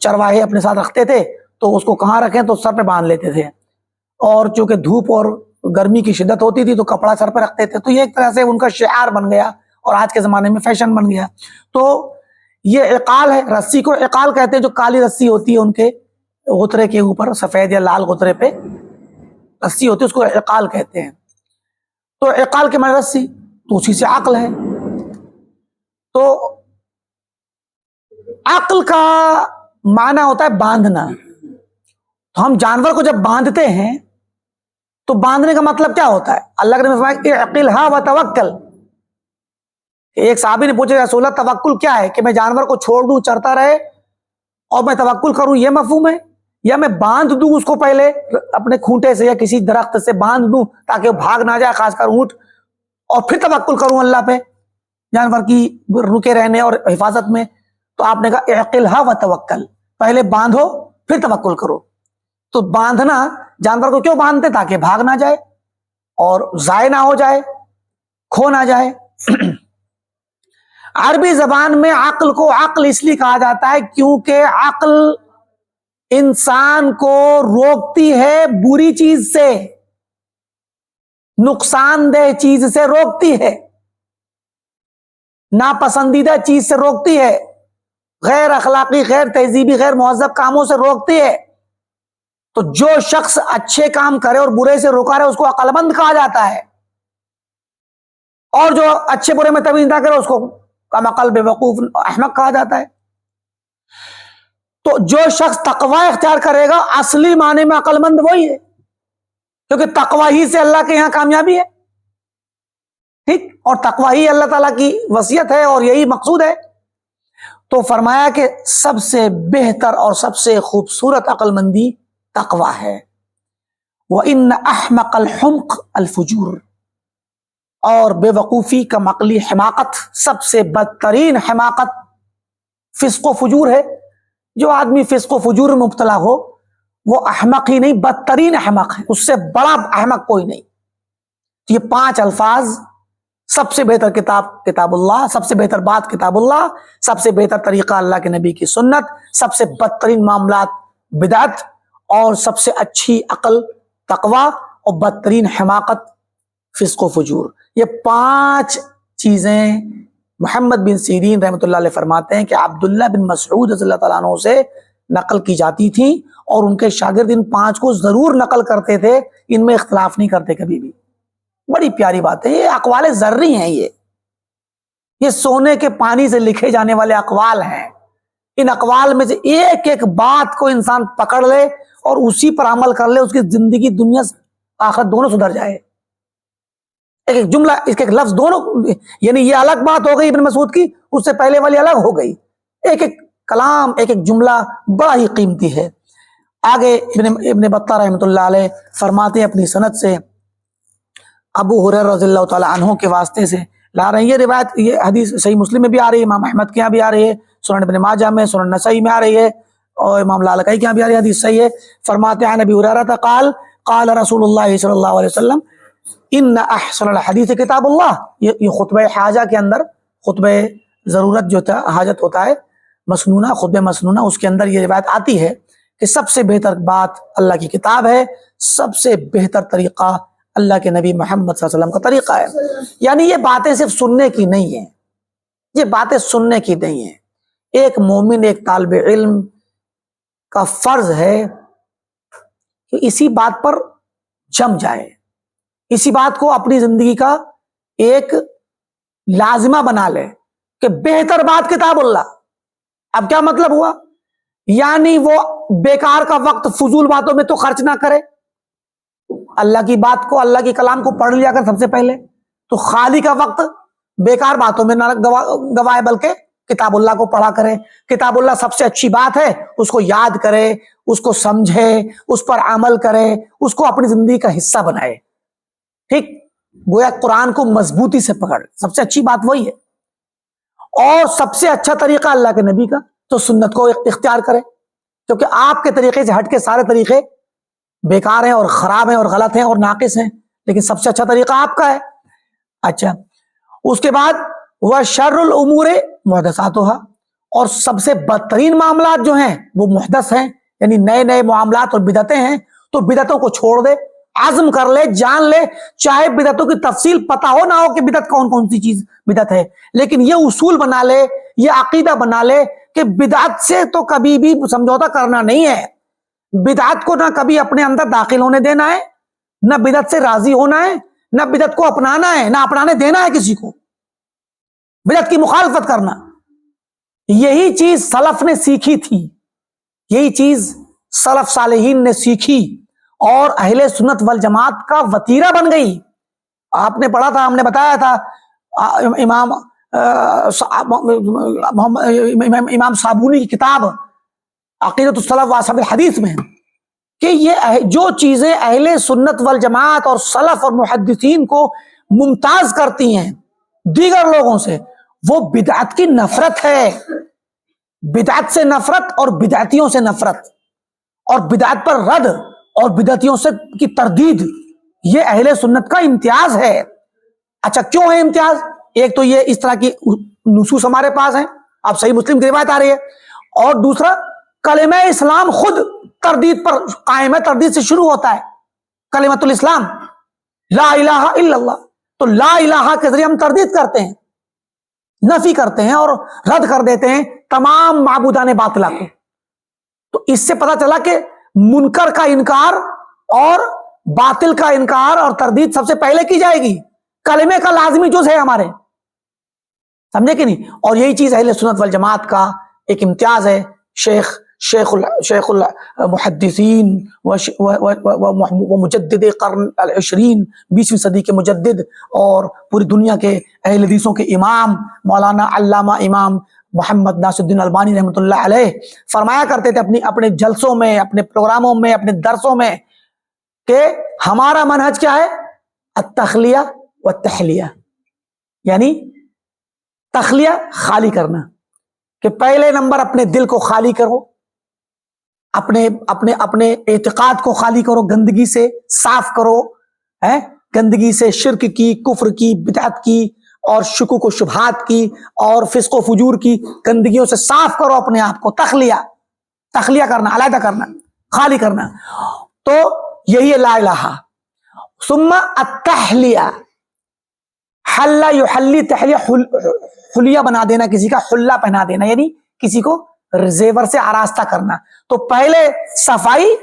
چرواہے اپنے ساتھ رکھتے تھے, تو اس کو کہاں رکھیں تو سر پہ باندھ لیتے تھے. اور چونکہ دھوپ اور گرمی کی شدت ہوتی تھی تو کپڑا سر پہ رکھتے تھے. تو یہ ایک طرح سے ان کا شعار بن گیا اور آج کے زمانے میں فیشن بن گیا. تو یہ عقال ہے, رسی کو عقال کہتے ہیں. جو کالی رسی ہوتی ہے ان کے غترے کے اوپر, سفید یا لال غترے پہ رسی ہوتی ہے, اس کو عقال کہتے ہیں. تو عقال کے معنی رسی, تو اسی سے عقل ہے. تو عقل کا معنی ہوتا ہے باندھنا. تو ہم جانور کو جب باندھتے ہیں تو باندھنے کا مطلب کیا ہوتا ہے؟ اللہ کے نبی فرمایا کہ اعقلھا وتوکل. ایک صحابی نے پوچھا رسول اللہ توکل کیا ہے, کہ میں جانور کو چھوڑ دوں چرتا رہے اور میں توکل کروں, یہ مفہوم ہے؟ یا میں باندھ دوں اس کو پہلے اپنے کھونٹے سے یا کسی درخت سے باندھ دوں تاکہ وہ بھاگ نہ جائے, خاص کر اونٹ, اور پھر توکل کروں اللہ پہ جانور کی رکے رہنے اور حفاظت میں؟ تو آپ نے کہا اعقلھا وتوکل, پہلے باندھو پھر توکل کرو. تو باندھنا, جانور کو کیوں باندھتے؟ تاکہ بھاگ نہ جائے اور ضائع نہ ہو جائے, کھو نہ جائے. عربی زبان میں عقل کو عقل اس لیے کہا جاتا ہے کیونکہ عقل انسان کو روکتی ہے بری چیز سے, نقصان دہ چیز سے روکتی ہے, ناپسندیدہ چیز سے روکتی ہے, غیر اخلاقی, غیر تہذیبی, غیر مہذب کاموں سے روکتی ہے. تو جو شخص اچھے کام کرے اور برے سے روکا رہے اس کو عقل مند کہا جاتا ہے, اور جو اچھے برے میں تمیز نہ کرے اس کو کم عقل, بے وقوف, احمق کہا جاتا ہے. تو جو شخص تقوی اختیار کرے گا اصلی معنی میں عقل مند وہی ہے. کیونکہ تقوی ہی سے اللہ کے یہاں کامیابی ہے، ٹھیک، اور تقوی ہی اللہ تعالیٰ کی وصیت ہے اور یہی مقصود ہے۔ تو فرمایا کہ سب سے بہتر اور سب سے خوبصورت عقل مندی تقوی ہے۔ وَإِنَّ أَحْمَقَ الْحُمْقِ الْفُجُورِ، اور بے وقوفی کا عقلی حماقت، سب سے بدترین حماقت فسق و فجور ہے۔ جو آدمی فسق و فجور میں مبتلا ہو وہ احمق ہی نہیں، بدترین احمق ہے، اس سے بڑا احمق کوئی نہیں۔ یہ 5 الفاظ، سب سے بہتر کتاب کتاب اللہ، سب سے بہتر بات کتاب اللہ، سب سے بہتر طریقہ اللہ کے نبی کی سنت، سب سے بدترین معاملات بدعت، اور سب سے اچھی عقل تقوی، اور بدترین حماقت فسق و فجور۔ یہ 5 چیزیں محمد بن سیرین رحمۃ اللہ علیہ فرماتے ہیں کہ عبداللہ بن مسعود رضی اللہ تعالیٰ عنہ سے نقل کی جاتی تھیں، اور ان کے شاگرد ان 5 کو ضرور نقل کرتے تھے، ان میں اختلاف نہیں کرتے کبھی بھی۔ بڑی پیاری بات ہے، یہ اقوال ذری ہیں، یہ سونے کے پانی سے لکھے جانے والے اقوال ہیں۔ ان اقوال میں سے ایک ایک بات کو انسان پکڑ لے اور اسی پر عمل کر لے، اس کی زندگی دنیا آخرت دونوں سدھر جائے۔ ایک ایک جملہ، ایک ایک لفظ دونوں، یعنی یہ الگ بات ہو گئی ابن مسعود کی، اس سے پہلے والی الگ ہو گئی۔ ایک ایک کلام، ایک ایک جملہ بڑا ہی قیمتی ہے۔ آگے ابن بطہ رحمۃ اللہ علیہ فرماتے ہیں اپنی سند سے، ابو ہریرہ رضی اللہ تعالیٰ عنہ کے واسطے سے لا رہے ہیں یہ روایت، یہ حدیث صحیح مسلم میں بھی آ رہی ہے، امام احمد کے یہاں بھی آ رہی ہے، سنن ابن ماجہ میں، سنن نسائی میں آ رہی ہے، اور امام لالکائی کے یہاں بھی آ رہی ہے، حدیث صحیح ہے۔ فرماتے ہیں نبی ہریرہ قال قال رسول اللہ صلی اللہ علیہ وسلم ان احسن الحدیث کتاب اللہ۔ یہ خطبہ حاجہ کے اندر، خطبہ ضرورت جو تھا، حاجت ہوتا ہے مسنونہ، خطبہ مسنونہ، اس کے اندر یہ روایت آتی ہے کہ سب سے بہتر بات اللہ کی کتاب ہے، سب سے بہتر طریقہ اللہ کے نبی محمد صلی اللہ علیہ وسلم کا طریقہ ہے۔ یعنی یہ باتیں صرف سننے کی نہیں ہیں، یہ باتیں سننے کی نہیں ہیں۔ ایک مومن، ایک طالب علم کا فرض ہے کہ اسی بات پر جم جائے، اسی بات کو اپنی زندگی کا ایک لازمہ بنا لے کہ بہتر بات کتاب اللہ۔ اب کیا مطلب ہوا؟ یعنی وہ بیکار کا وقت فضول باتوں میں تو خرچ نہ کرے، اللہ کی بات کو، اللہ کے کلام کو پڑھ لیا کر سب سے پہلے، تو خالی کا وقت بیکار باتوں میں نہ گوائے، بلکہ کتاب اللہ کو پڑھا کرے۔ کتاب اللہ سب سے اچھی بات ہے، اس کو یاد کرے، اس کو سمجھے، اس پر عمل کرے، اس کو اپنی زندگی کا حصہ بنائے، ٹھیک، گویا قرآن کو مضبوطی سے پکڑ، سب سے اچھی بات وہی ہے۔ اور سب سے اچھا طریقہ اللہ کے نبی کا، تو سنت کو اختیار کرے، کیونکہ آپ کے طریقے سے ہٹ کے سارے طریقے بیکار ہیں اور خراب ہیں اور غلط ہیں اور ناقص ہیں، لیکن سب سے اچھا طریقہ آپ کا ہے۔ اچھا، اس کے بعد وَشَرُّ الْأُمُورِ مُحْدَثَاتُهَا، اور سب سے بدترین معاملات جو ہیں وہ محدث ہیں، یعنی نئے نئے معاملات اور بدعتیں ہیں، تو بدعتوں کو چھوڑ دے، عزم کر لے، جان لے، چاہے بدعتوں کی تفصیل پتہ ہو نہ ہو کہ بدعت کون کون سی چیز بدعت ہے، لیکن یہ اصول بنا لے، یہ عقیدہ بنا لے کہ بدعت سے تو کبھی بھی سمجھوتا کرنا نہیں ہے، بدعت کو نہ کبھی اپنے اندر داخل ہونے دینا ہے، نہ بدعت سے راضی ہونا ہے، نہ بدعت کو اپنانا ہے، نہ اپنانے دینا ہے کسی کو، بدعت کی مخالفت کرنا۔ یہی چیز سلف نے سیکھی تھی، یہی چیز سلف صالحین نے سیکھی اور اہل سنت والجماعت کا وتیرہ بن گئی۔ آپ نے پڑھا تھا، ہم نے بتایا تھا امام صابونی کی کتاب عقیدۃ السلف و اصحاب الحدیث میں کہ یہ جو چیزیں اہل سنت والجماعت اور سلف اور محدثین کو ممتاز کرتی ہیں دیگر لوگوں سے، وہ بدعت کی نفرت ہے، بدعت سے نفرت اور بدعتیوں سے نفرت، اور بدعت پر رد اور بدعتیوں سے کی تردید، یہ اہل سنت کا امتیاز ہے۔ اچھا، کیوں ہے امتیاز؟ ایک تو یہ اس طرح کی نصوص ہمارے پاس ہیں، اب صحیح مسلم کی روایت آ رہی ہے، اور دوسرا کلمہ اسلام خود تردید پر قائم ہے، تردید سے شروع ہوتا ہے کلمۃ الاسلام، لا الہ الا اللہ، تو لا الہ کے ذریعے ہم تردید کرتے ہیں، نفی کرتے ہیں اور رد کر دیتے ہیں تمام معبودان باطلہ کو۔ تو اس سے پتہ چلا کہ منکر کا انکار اور باطل کا انکار اور تردید سب سے پہلے کی جائے گی، کلمے کا لازمی جز ہے ہمارے، سمجھے کہ نہیں؟ اور یہی چیز اہل سنت والجماعت کا ایک امتیاز ہے۔ شیخ شیخ المحدثین و مجدد قرن العشرین، 20ویں صدی کے مجدد اور پوری دنیا کے اہل حدیثوں کے امام مولانا علامہ امام محمد ناصر الدین البانی رحمۃ اللہ علیہ فرمایا کرتے تھے اپنے جلسوں میں، اپنے پروگراموں میں، اپنے درسوں میں کہ ہمارا منہج کیا ہے؟ التخلیہ والتحلیہ، یعنی تخلیہ خالی کرنا، کہ پہلے نمبر اپنے دل کو خالی کرو، اپنے اعتقاد کو خالی کرو، گندگی سے صاف کرو، گندگی سے شرک کی، کفر کی، بدعت کی اور شکوک و شبہات کی اور فسق و فجور کی گندگیوں سے صاف کرو اپنے آپ کو، تخلیہ کرنا، علیحدہ کرنا، خالی کرنا، تو یہی ہے لا الہ۔ ثم التحلیہ، حلہ یحلی، تحلیہ حلیہ بنا دینا، کسی کا حلہ پہنا دینا، یعنی کسی کو زیور سے آراستہ کرنا۔ تو پہلے صفائی،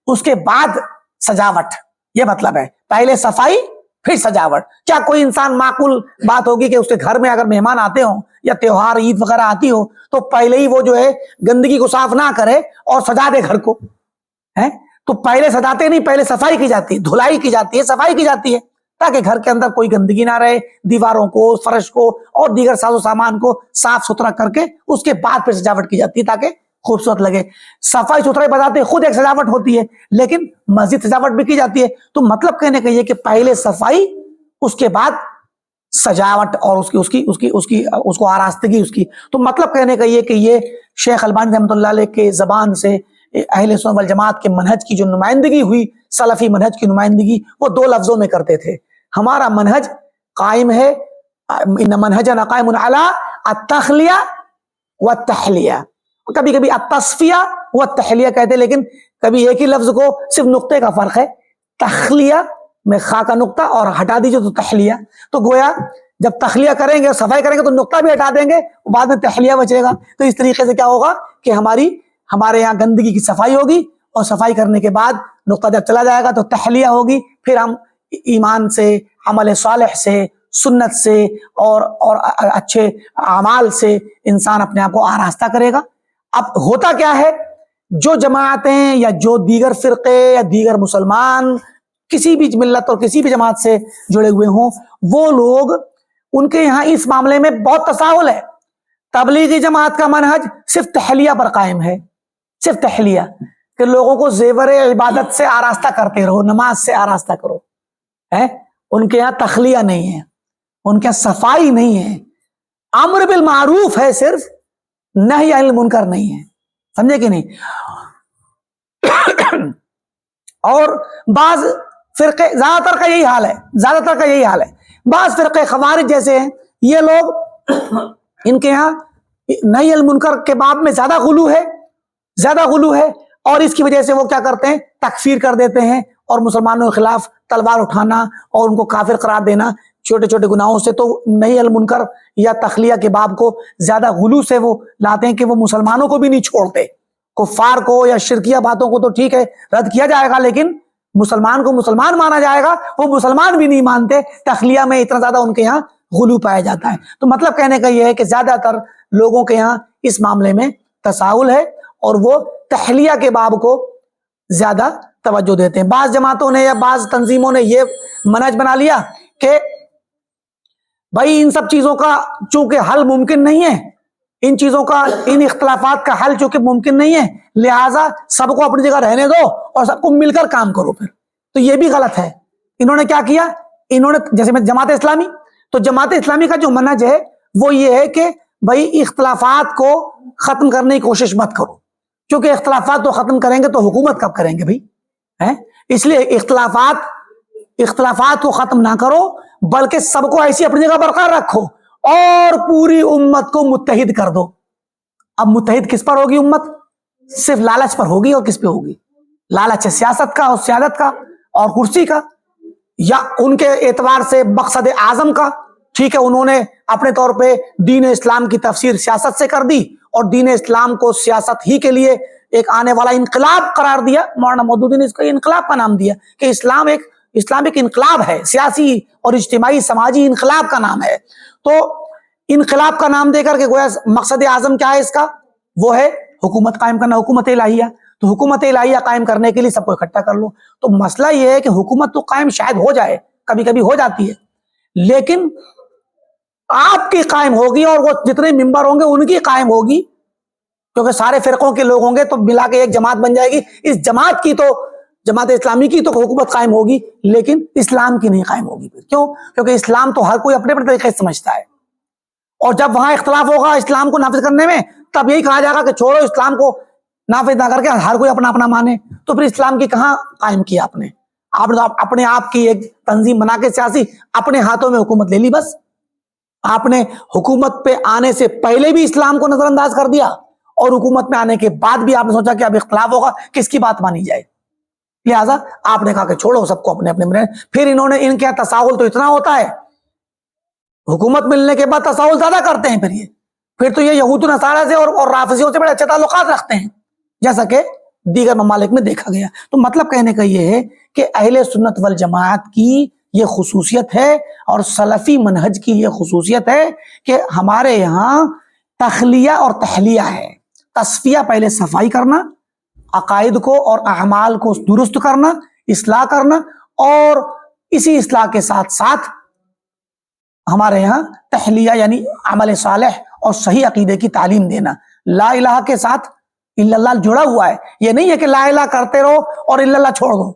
اس کے بعد سجاوٹ، یہ مطلب ہے، پہلے صفائی پھر سجاوٹ۔ کیا کوئی انسان معقول بات ہوگی کہ اس کے گھر میں اگر مہمان آتے ہوں یا تہوار عید وغیرہ آتی ہو تو پہلے ہی وہ جو ہے گندگی کو صاف نہ کرے اور سجا دے گھر کو؟ تو پہلے سجاتے نہیں، پہلے صفائی کی جاتی ہے، دھلائی کی جاتی ہے، صفائی کی جاتی ہے، تاکہ گھر کے اندر کوئی گندگی نہ رہے، دیواروں کو، فرش کو اور دیگر ساز و سامان کو صاف ستھرا کر کے اس کے بعد پھر سجاوٹ کی جاتی ہے تاکہ خوبصورت لگے۔ صفائی ستھرائی بتاتے خود ایک سجاوٹ ہوتی ہے، لیکن مزید سجاوٹ بھی کی جاتی ہے۔ تو مطلب کہنے کا یہ کہ پہلے صفائی، اس کے بعد سجاوٹ اور اس کو آراستگی اس کی۔ تو مطلب کہنے کا یہ کہ یہ شیخ البانی رحمۃ اللہ علیہ کے زبان سے اہل سنت والجماعت کے منہج کی جو نمائندگی ہوئی، سلفی منہج کی نمائندگی، وہ دو لفظوں میں کرتے تھے: ہمارا منہج قائم ہے، ان منہجنا قائم علی التخلیہ والتحلیہ، کبھی کبھی التصفیہ والتحلیہ کہتے ہیں، لیکن کبھی ایک ہی لفظ کو صرف نقطے کا فرق ہے، تخلیہ میں خا کا نقطہ اور ہٹا دیجئے تو تحلیہ۔ تو گویا جب تخلیہ کریں گے، صفائی کریں گے تو نقطہ بھی ہٹا دیں گے، بعد میں تحلیہ بچے گا۔ تو اس طریقے سے کیا ہوگا کہ ہمارے یہاں گندگی کی صفائی ہوگی، اور صفائی کرنے کے بعد نقطہ جب چلا جائے گا تو تحلیہ ہوگی، پھر ہم ایمان سے، عمل صالح سے، سنت سے اور اچھے اعمال سے انسان اپنے آپ کو آراستہ کرے گا۔ اب ہوتا کیا ہے، جو جماعتیں یا جو دیگر فرقے یا دیگر مسلمان کسی بھی ملت اور کسی بھی جماعت سے جڑے ہوئے ہوں، وہ لوگ، ان کے یہاں اس معاملے میں بہت تساہل ہے۔ تبلیغی جماعت کا منہج صرف تحلیہ پر قائم ہے، صرف تحلیہ، کہ لوگوں کو زیور عبادت سے آراستہ کرتے رہو، نماز سے آراستہ کرو۔ ان کے یہاں تخلیہ نہیں ہے، ان کے یہاں صفائی نہیں ہے، امر بالمعروف ہے صرف، نہی عن المنکر نہیں ہے، سمجھے کہ نہیں؟ اور بعض فرقے، زیادہ تر کا یہی حال ہے، بعض فرقے خوارج جیسے ہیں، یہ لوگ ان کے ہاں نہی عن المنکر کے باب میں زیادہ غلو ہے، اور اس کی وجہ سے وہ کیا کرتے ہیں، تکفیر کر دیتے ہیں اور مسلمانوں کے خلاف تلوار اٹھانا اور ان کو کافر قرار دینا چھوٹے چھوٹے گناہوں سے۔ تو نہی عن المنکر یا تخلیہ کے باب کو زیادہ غلو سے وہ لاتے ہیں کہ وہ مسلمانوں کو بھی نہیں چھوڑتے، کفار کو یا شرکیہ باتوں کو تو ٹھیک ہے رد کیا جائے گا، لیکن مسلمان کو مسلمان مانا جائے گا، وہ مسلمان بھی نہیں مانتے۔ تخلیہ میں اتنا زیادہ ان کے یہاں غلو پایا جاتا ہے۔ تو مطلب کہنے کا یہ ہے کہ زیادہ تر لوگوں کے یہاں اس معاملے میں تساہل ہے اور وہ تحلیہ کے باب کو زیادہ توجہ دیتے ہیں۔ بعض جماعتوں نے یا بعض تنظیموں نے یہ منہج بنا لیا کہ بھائی ان سب چیزوں کا چونکہ حل ممکن نہیں ہے، ان چیزوں کا، ان اختلافات کا حل چونکہ ممکن نہیں ہے، لہٰذا سب کو اپنی جگہ رہنے دو اور سب کو مل کر کام کرو۔ پھر تو یہ بھی غلط ہے۔ انہوں نے کیا کیا، انہوں نے جیسے میں جماعت اسلامی، تو جماعت اسلامی کا جو منہج ہے وہ یہ ہے کہ بھائی اختلافات کو ختم کرنے کی کوشش مت کرو، کیونکہ اختلافات تو ختم کریں گے تو حکومت کب کریں گے بھائی؟ اس لیے اختلافات کو ختم نہ کرو، بلکہ سب کو ایسی اپنی جگہ برقرار رکھو اور پوری امت کو متحد کر دو۔ اب متحد کس پر ہوگی امت؟ صرف لالچ پر ہوگی، اور کس پہ ہوگی؟ لالچ ہے سیاست کا اور سیادت کا اور کرسی کا، یا ان کے اعتبار سے مقصد اعظم کا۔ ٹھیک ہے، انہوں نے اپنے طور پہ دین اسلام کی تفسیر سیاست سے کر دی اور دین اسلام کو سیاست ہی کے لیے ایک آنے والا انقلاب قرار دیا۔ مولانا مودودی نے اس کو انقلاب کا نام دیا کہ اسلام ایک انقلاب ہے، سیاسی اور اجتماعی سماجی انقلاب کا نام ہے۔ تو انقلاب کا نام دے کر کے گویا مقصد اعظم کیا ہے اس کا؟ وہ ہے حکومت قائم کرنا حکومت الہیہ، تو حکومت الہیہ قائم کرنے کے لیے سب کو اکٹھا کر لو. تو مسئلہ یہ ہے کہ حکومت تو قائم شاید ہو جائے، کبھی کبھی ہو جاتی ہے، لیکن آپ کی قائم ہوگی اور وہ جتنے ممبر ہوں گے ان کی قائم ہوگی، کیونکہ سارے فرقوں کے لوگ ہوں گے تو ملا کے ایک جماعت بن جائے گی. اس جماعت کی تو جماعت اسلامی کی تو حکومت قائم ہوگی، لیکن اسلام کی نہیں قائم ہوگی. کیوں؟ کیونکہ اسلام تو ہر کوئی اپنے اپنے طریقے سے سمجھتا ہے، اور جب وہاں اختلاف ہوگا اسلام کو نافذ کرنے میں تب یہی کہا جائے گا کہ چھوڑو اسلام کو نافذ نہ کر کے ہر کوئی اپنا اپنا مانے. تو پھر اسلام کی کہاں قائم کیا آپ نے تو اپنے آپ کی ایک تنظیم بنا کے سیاسی اپنے ہاتھوں میں حکومت لے لی. بس آپ نے حکومت پہ آنے سے پہلے بھی اسلام کو نظر انداز کر دیا، اور حکومت میں آنے کے بعد بھی آپ نے سوچا کہ اب اختلاف ہوگا کس کی بات مانی جائے، لہذا آپ نے کہا کہ چھوڑو سب کو اپنے اپنے میں. پھر انہوں نے ان کا تساہل تو اتنا ہوتا ہے، حکومت ملنے کے بعد تساہل زیادہ کرتے ہیں. پھر تو یہ یہود و نصارہ سے اور رافضیوں سے بڑے اچھے تعلقات رکھتے ہیں، جیسا کہ دیگر ممالک میں دیکھا گیا. تو مطلب کہنے کا یہ ہے کہ اہل سنت والجماعت کی یہ خصوصیت ہے اور سلفی منہج کی یہ خصوصیت ہے کہ ہمارے یہاں تخلیہ اور تحلیہ ہے. تصفیہ پہلے صفائی کرنا، عقائد کو اور اعمال کو درست کرنا، اصلاح کرنا، اور اسی اصلاح کے ساتھ ساتھ ہمارے یہاں تحلیہ یعنی عمل صالح اور صحیح عقیدے کی تعلیم دینا. لا الہ کے ساتھ الا اللہ جڑا ہوا ہے، یہ نہیں ہے کہ لا الہ کرتے رہو اور الا اللہ چھوڑ دو.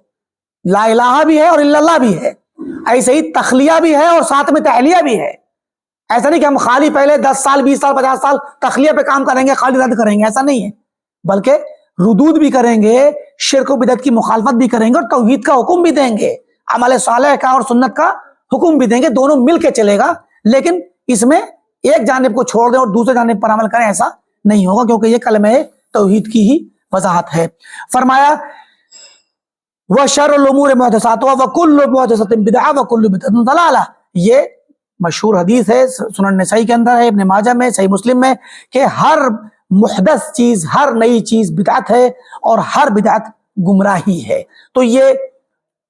لا الہ بھی ہے اور الا اللہ بھی ہے، ایسے ہی تخلیہ بھی ہے اور ساتھ میں تحلیہ بھی ہے. ایسا نہیں کہ ہم خالی پہلے 10 سال 20 سال 50 سال تخلیہ پہ کام کریں گے، خالی رد کریں گے، ایسا نہیں ہے، بلکہ ردود بھی کریں گے، شرک و بدعت کی مخالفت بھی کریں گے، اور توحید کا حکم بھی دیں گے، عمل صالح کا اور سنت کا حکم بھی دیں گے. دونوں مل کے چلے گا، لیکن اس میں ایک جانب کو چھوڑ دیں اور دوسرے جانب پر عمل کریں، ایسا نہیں ہوگا، کیونکہ یہ کلمہ توحید کی ہی وضاحت ہے. فرمایا وَشَرُّ الْأُمُورِ مُحْدَثَاتُهَا وَكُلُّ مُحْدَثَةٍ بِدْعَةٍ وَكُلُّ بِدْعَةٍ ضَلَالَةٍ. یہ مشہور حدیث ہے، سنن نسائی کے اندر ہے، ابن ماجہ میں، صحیح مسلم میں، کہ ہر محدث چیز، ہر نئی چیز بدعت ہے اور ہر بدعت گمراہی ہے. تو یہ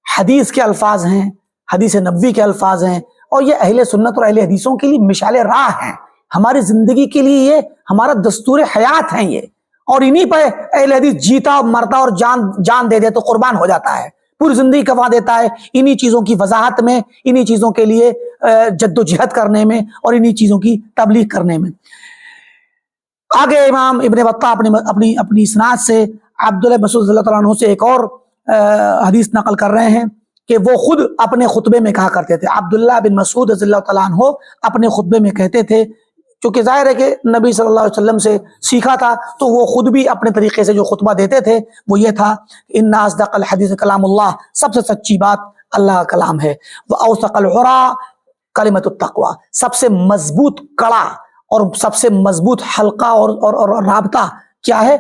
حدیث کے الفاظ ہیں، حدیث نبوی کے الفاظ ہیں، اور یہ اہل سنت اور اہل حدیثوں کے لیے مشعل راہ ہیں، ہماری زندگی کے لیے یہ ہمارا دستور حیات ہیں یہ. اور انہی پہ اہل حدیث جیتا مرتا اور جان دے دے تو قربان ہو جاتا ہے، پوری زندگی کما دیتا ہے انہی چیزوں کی وضاحت میں، انہی چیزوں کے لیے جد و جہد کرنے میں اور انہی چیزوں کی تبلیغ کرنے میں. آگے امام ابن بطہ اپنی اسناد سے عبداللہ مسعود رضی اللہ تعالیٰ عنہ سے ایک اور حدیث نقل کر رہے ہیں کہ وہ خود اپنے خطبے میں کہا کرتے تھے. عبداللہ بن مسعود رضی اللہ تعالیٰ عنہ اپنے خطبے میں کہتے تھے، چونکہ ظاہر ہے کہ نبی صلی اللہ علیہ وسلم سے سیکھا تھا، تو وہ خود بھی اپنے طریقے سے جو خطبہ دیتے تھے وہ یہ تھا، ان اصدق الحدیث کلام اللہ، سب سے سچی بات اللہ کا کلام ہے. واوثق العرا کلمۃ التقوی، سب سے مضبوط کڑا اور سب سے مضبوط حلقہ اور رابطہ کیا ہے؟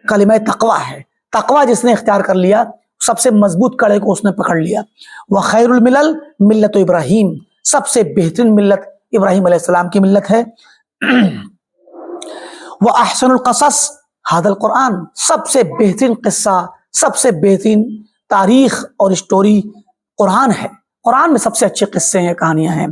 کلمہ تقوی ہے. تقوی جس نے اختیار کر لیا سب سے مضبوط کڑے کو اس نے پکڑ لیا. وخیر الملل ملت ابراہیم، سب سے بہترین ملت ابراہیم علیہ السلام کی ملت ہے. وَأَحْسَنُ الْقَصَصِ هَذَا الْقُرْآن، سب سے بہترین قصہ، سب سے بہترین تاریخ اور اسٹوری قرآن ہے. قرآن میں سب سے اچھے قصے ہیں، کہانیاں ہیں.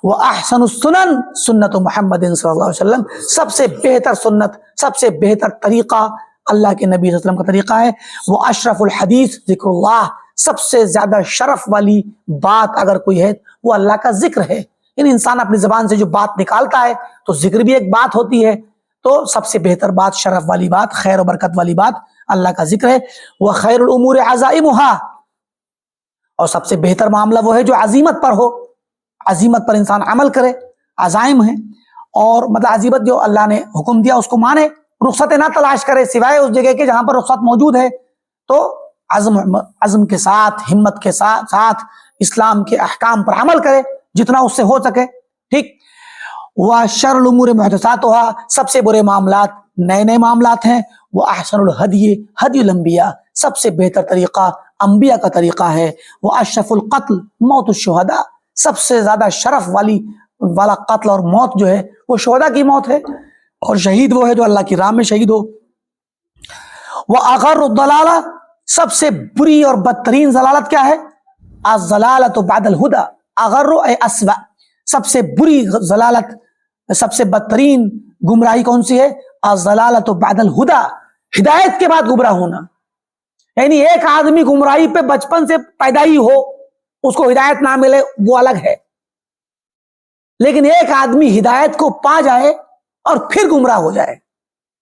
وَأَحْسَنُ السُّنَنِ سنت محمد صلی اللہ علیہ وسلم، سب سے بہتر سنت، سب سے بہتر طریقہ اللہ کے نبی صلی اللہ علیہ وسلم کا طریقہ ہے. وَأَشْرَفُ الْحَدِيثِ ذِكْرُ اللَّهِ، سب سے زیادہ شرف والی بات اگر کوئی ہے وہ اللہ کا ذکر ہے. یعنی انسان اپنی زبان سے جو بات نکالتا ہے تو ذکر بھی ایک بات ہوتی ہے، تو سب سے بہتر بات، شرف والی بات، خیر و برکت والی بات اللہ کا ذکر ہے. وَخَيْرُ الْأُمُورِ عَزَائِمُهَا، اور سب سے بہتر معاملہ وہ ہے جو عزیمت پر ہو، عزیمت پر انسان عمل کرے. عزائم ہیں، اور مطلب عزیمت جو اللہ نے حکم دیا اس کو مانے، رخصت نہ تلاش کرے سوائے اس جگہ کے جہاں پر رخصت موجود ہے. تو عزم کے ساتھ، ہمت کے ساتھ اسلام کے احکام پر عمل کرے جتنا اس سے ہو سکے. ٹھیک. وَشَرُّ الْأُمُورِ مُحْدَثَاتُهَا، سب سے برے معاملات نئے معاملات ہیں. وَأَحْسَنُ الْهَدْيِ هَدْيُ الْأَنْبِيَاءِ، سب سے بہتر طریقہ انبیاء کا طریقہ ہے. وَأَشْرَفُ الْقَتْلِ مَوْتُ الشُّهَدَاءِ، سب سے زیادہ شرف والا قتل اور موت جو ہے وہ شہداء کی موت ہے، اور شہید وہ ہے جو اللہ کی راہ میں شہید ہو. وَأَغَرُّ الضَّلَالَةِ، سب سے بری اور بدترین ضلالت کیا ہے؟ الضلالۃ بعد الہدی، اغر اے اسوأ، سب سے بری ضلالت، سب سے بدترین گمراہی کون سی ہے؟ الضلالۃ بعد الہدی، ہدایت کے بعد گمراہ ہونا. یعنی ایک آدمی گمراہی پہ بچپن سے پیدا ہی ہو، اس کو ہدایت نہ ملے، وہ الگ ہے. لیکن ایک آدمی ہدایت کو پا جائے اور پھر گمراہ ہو جائے،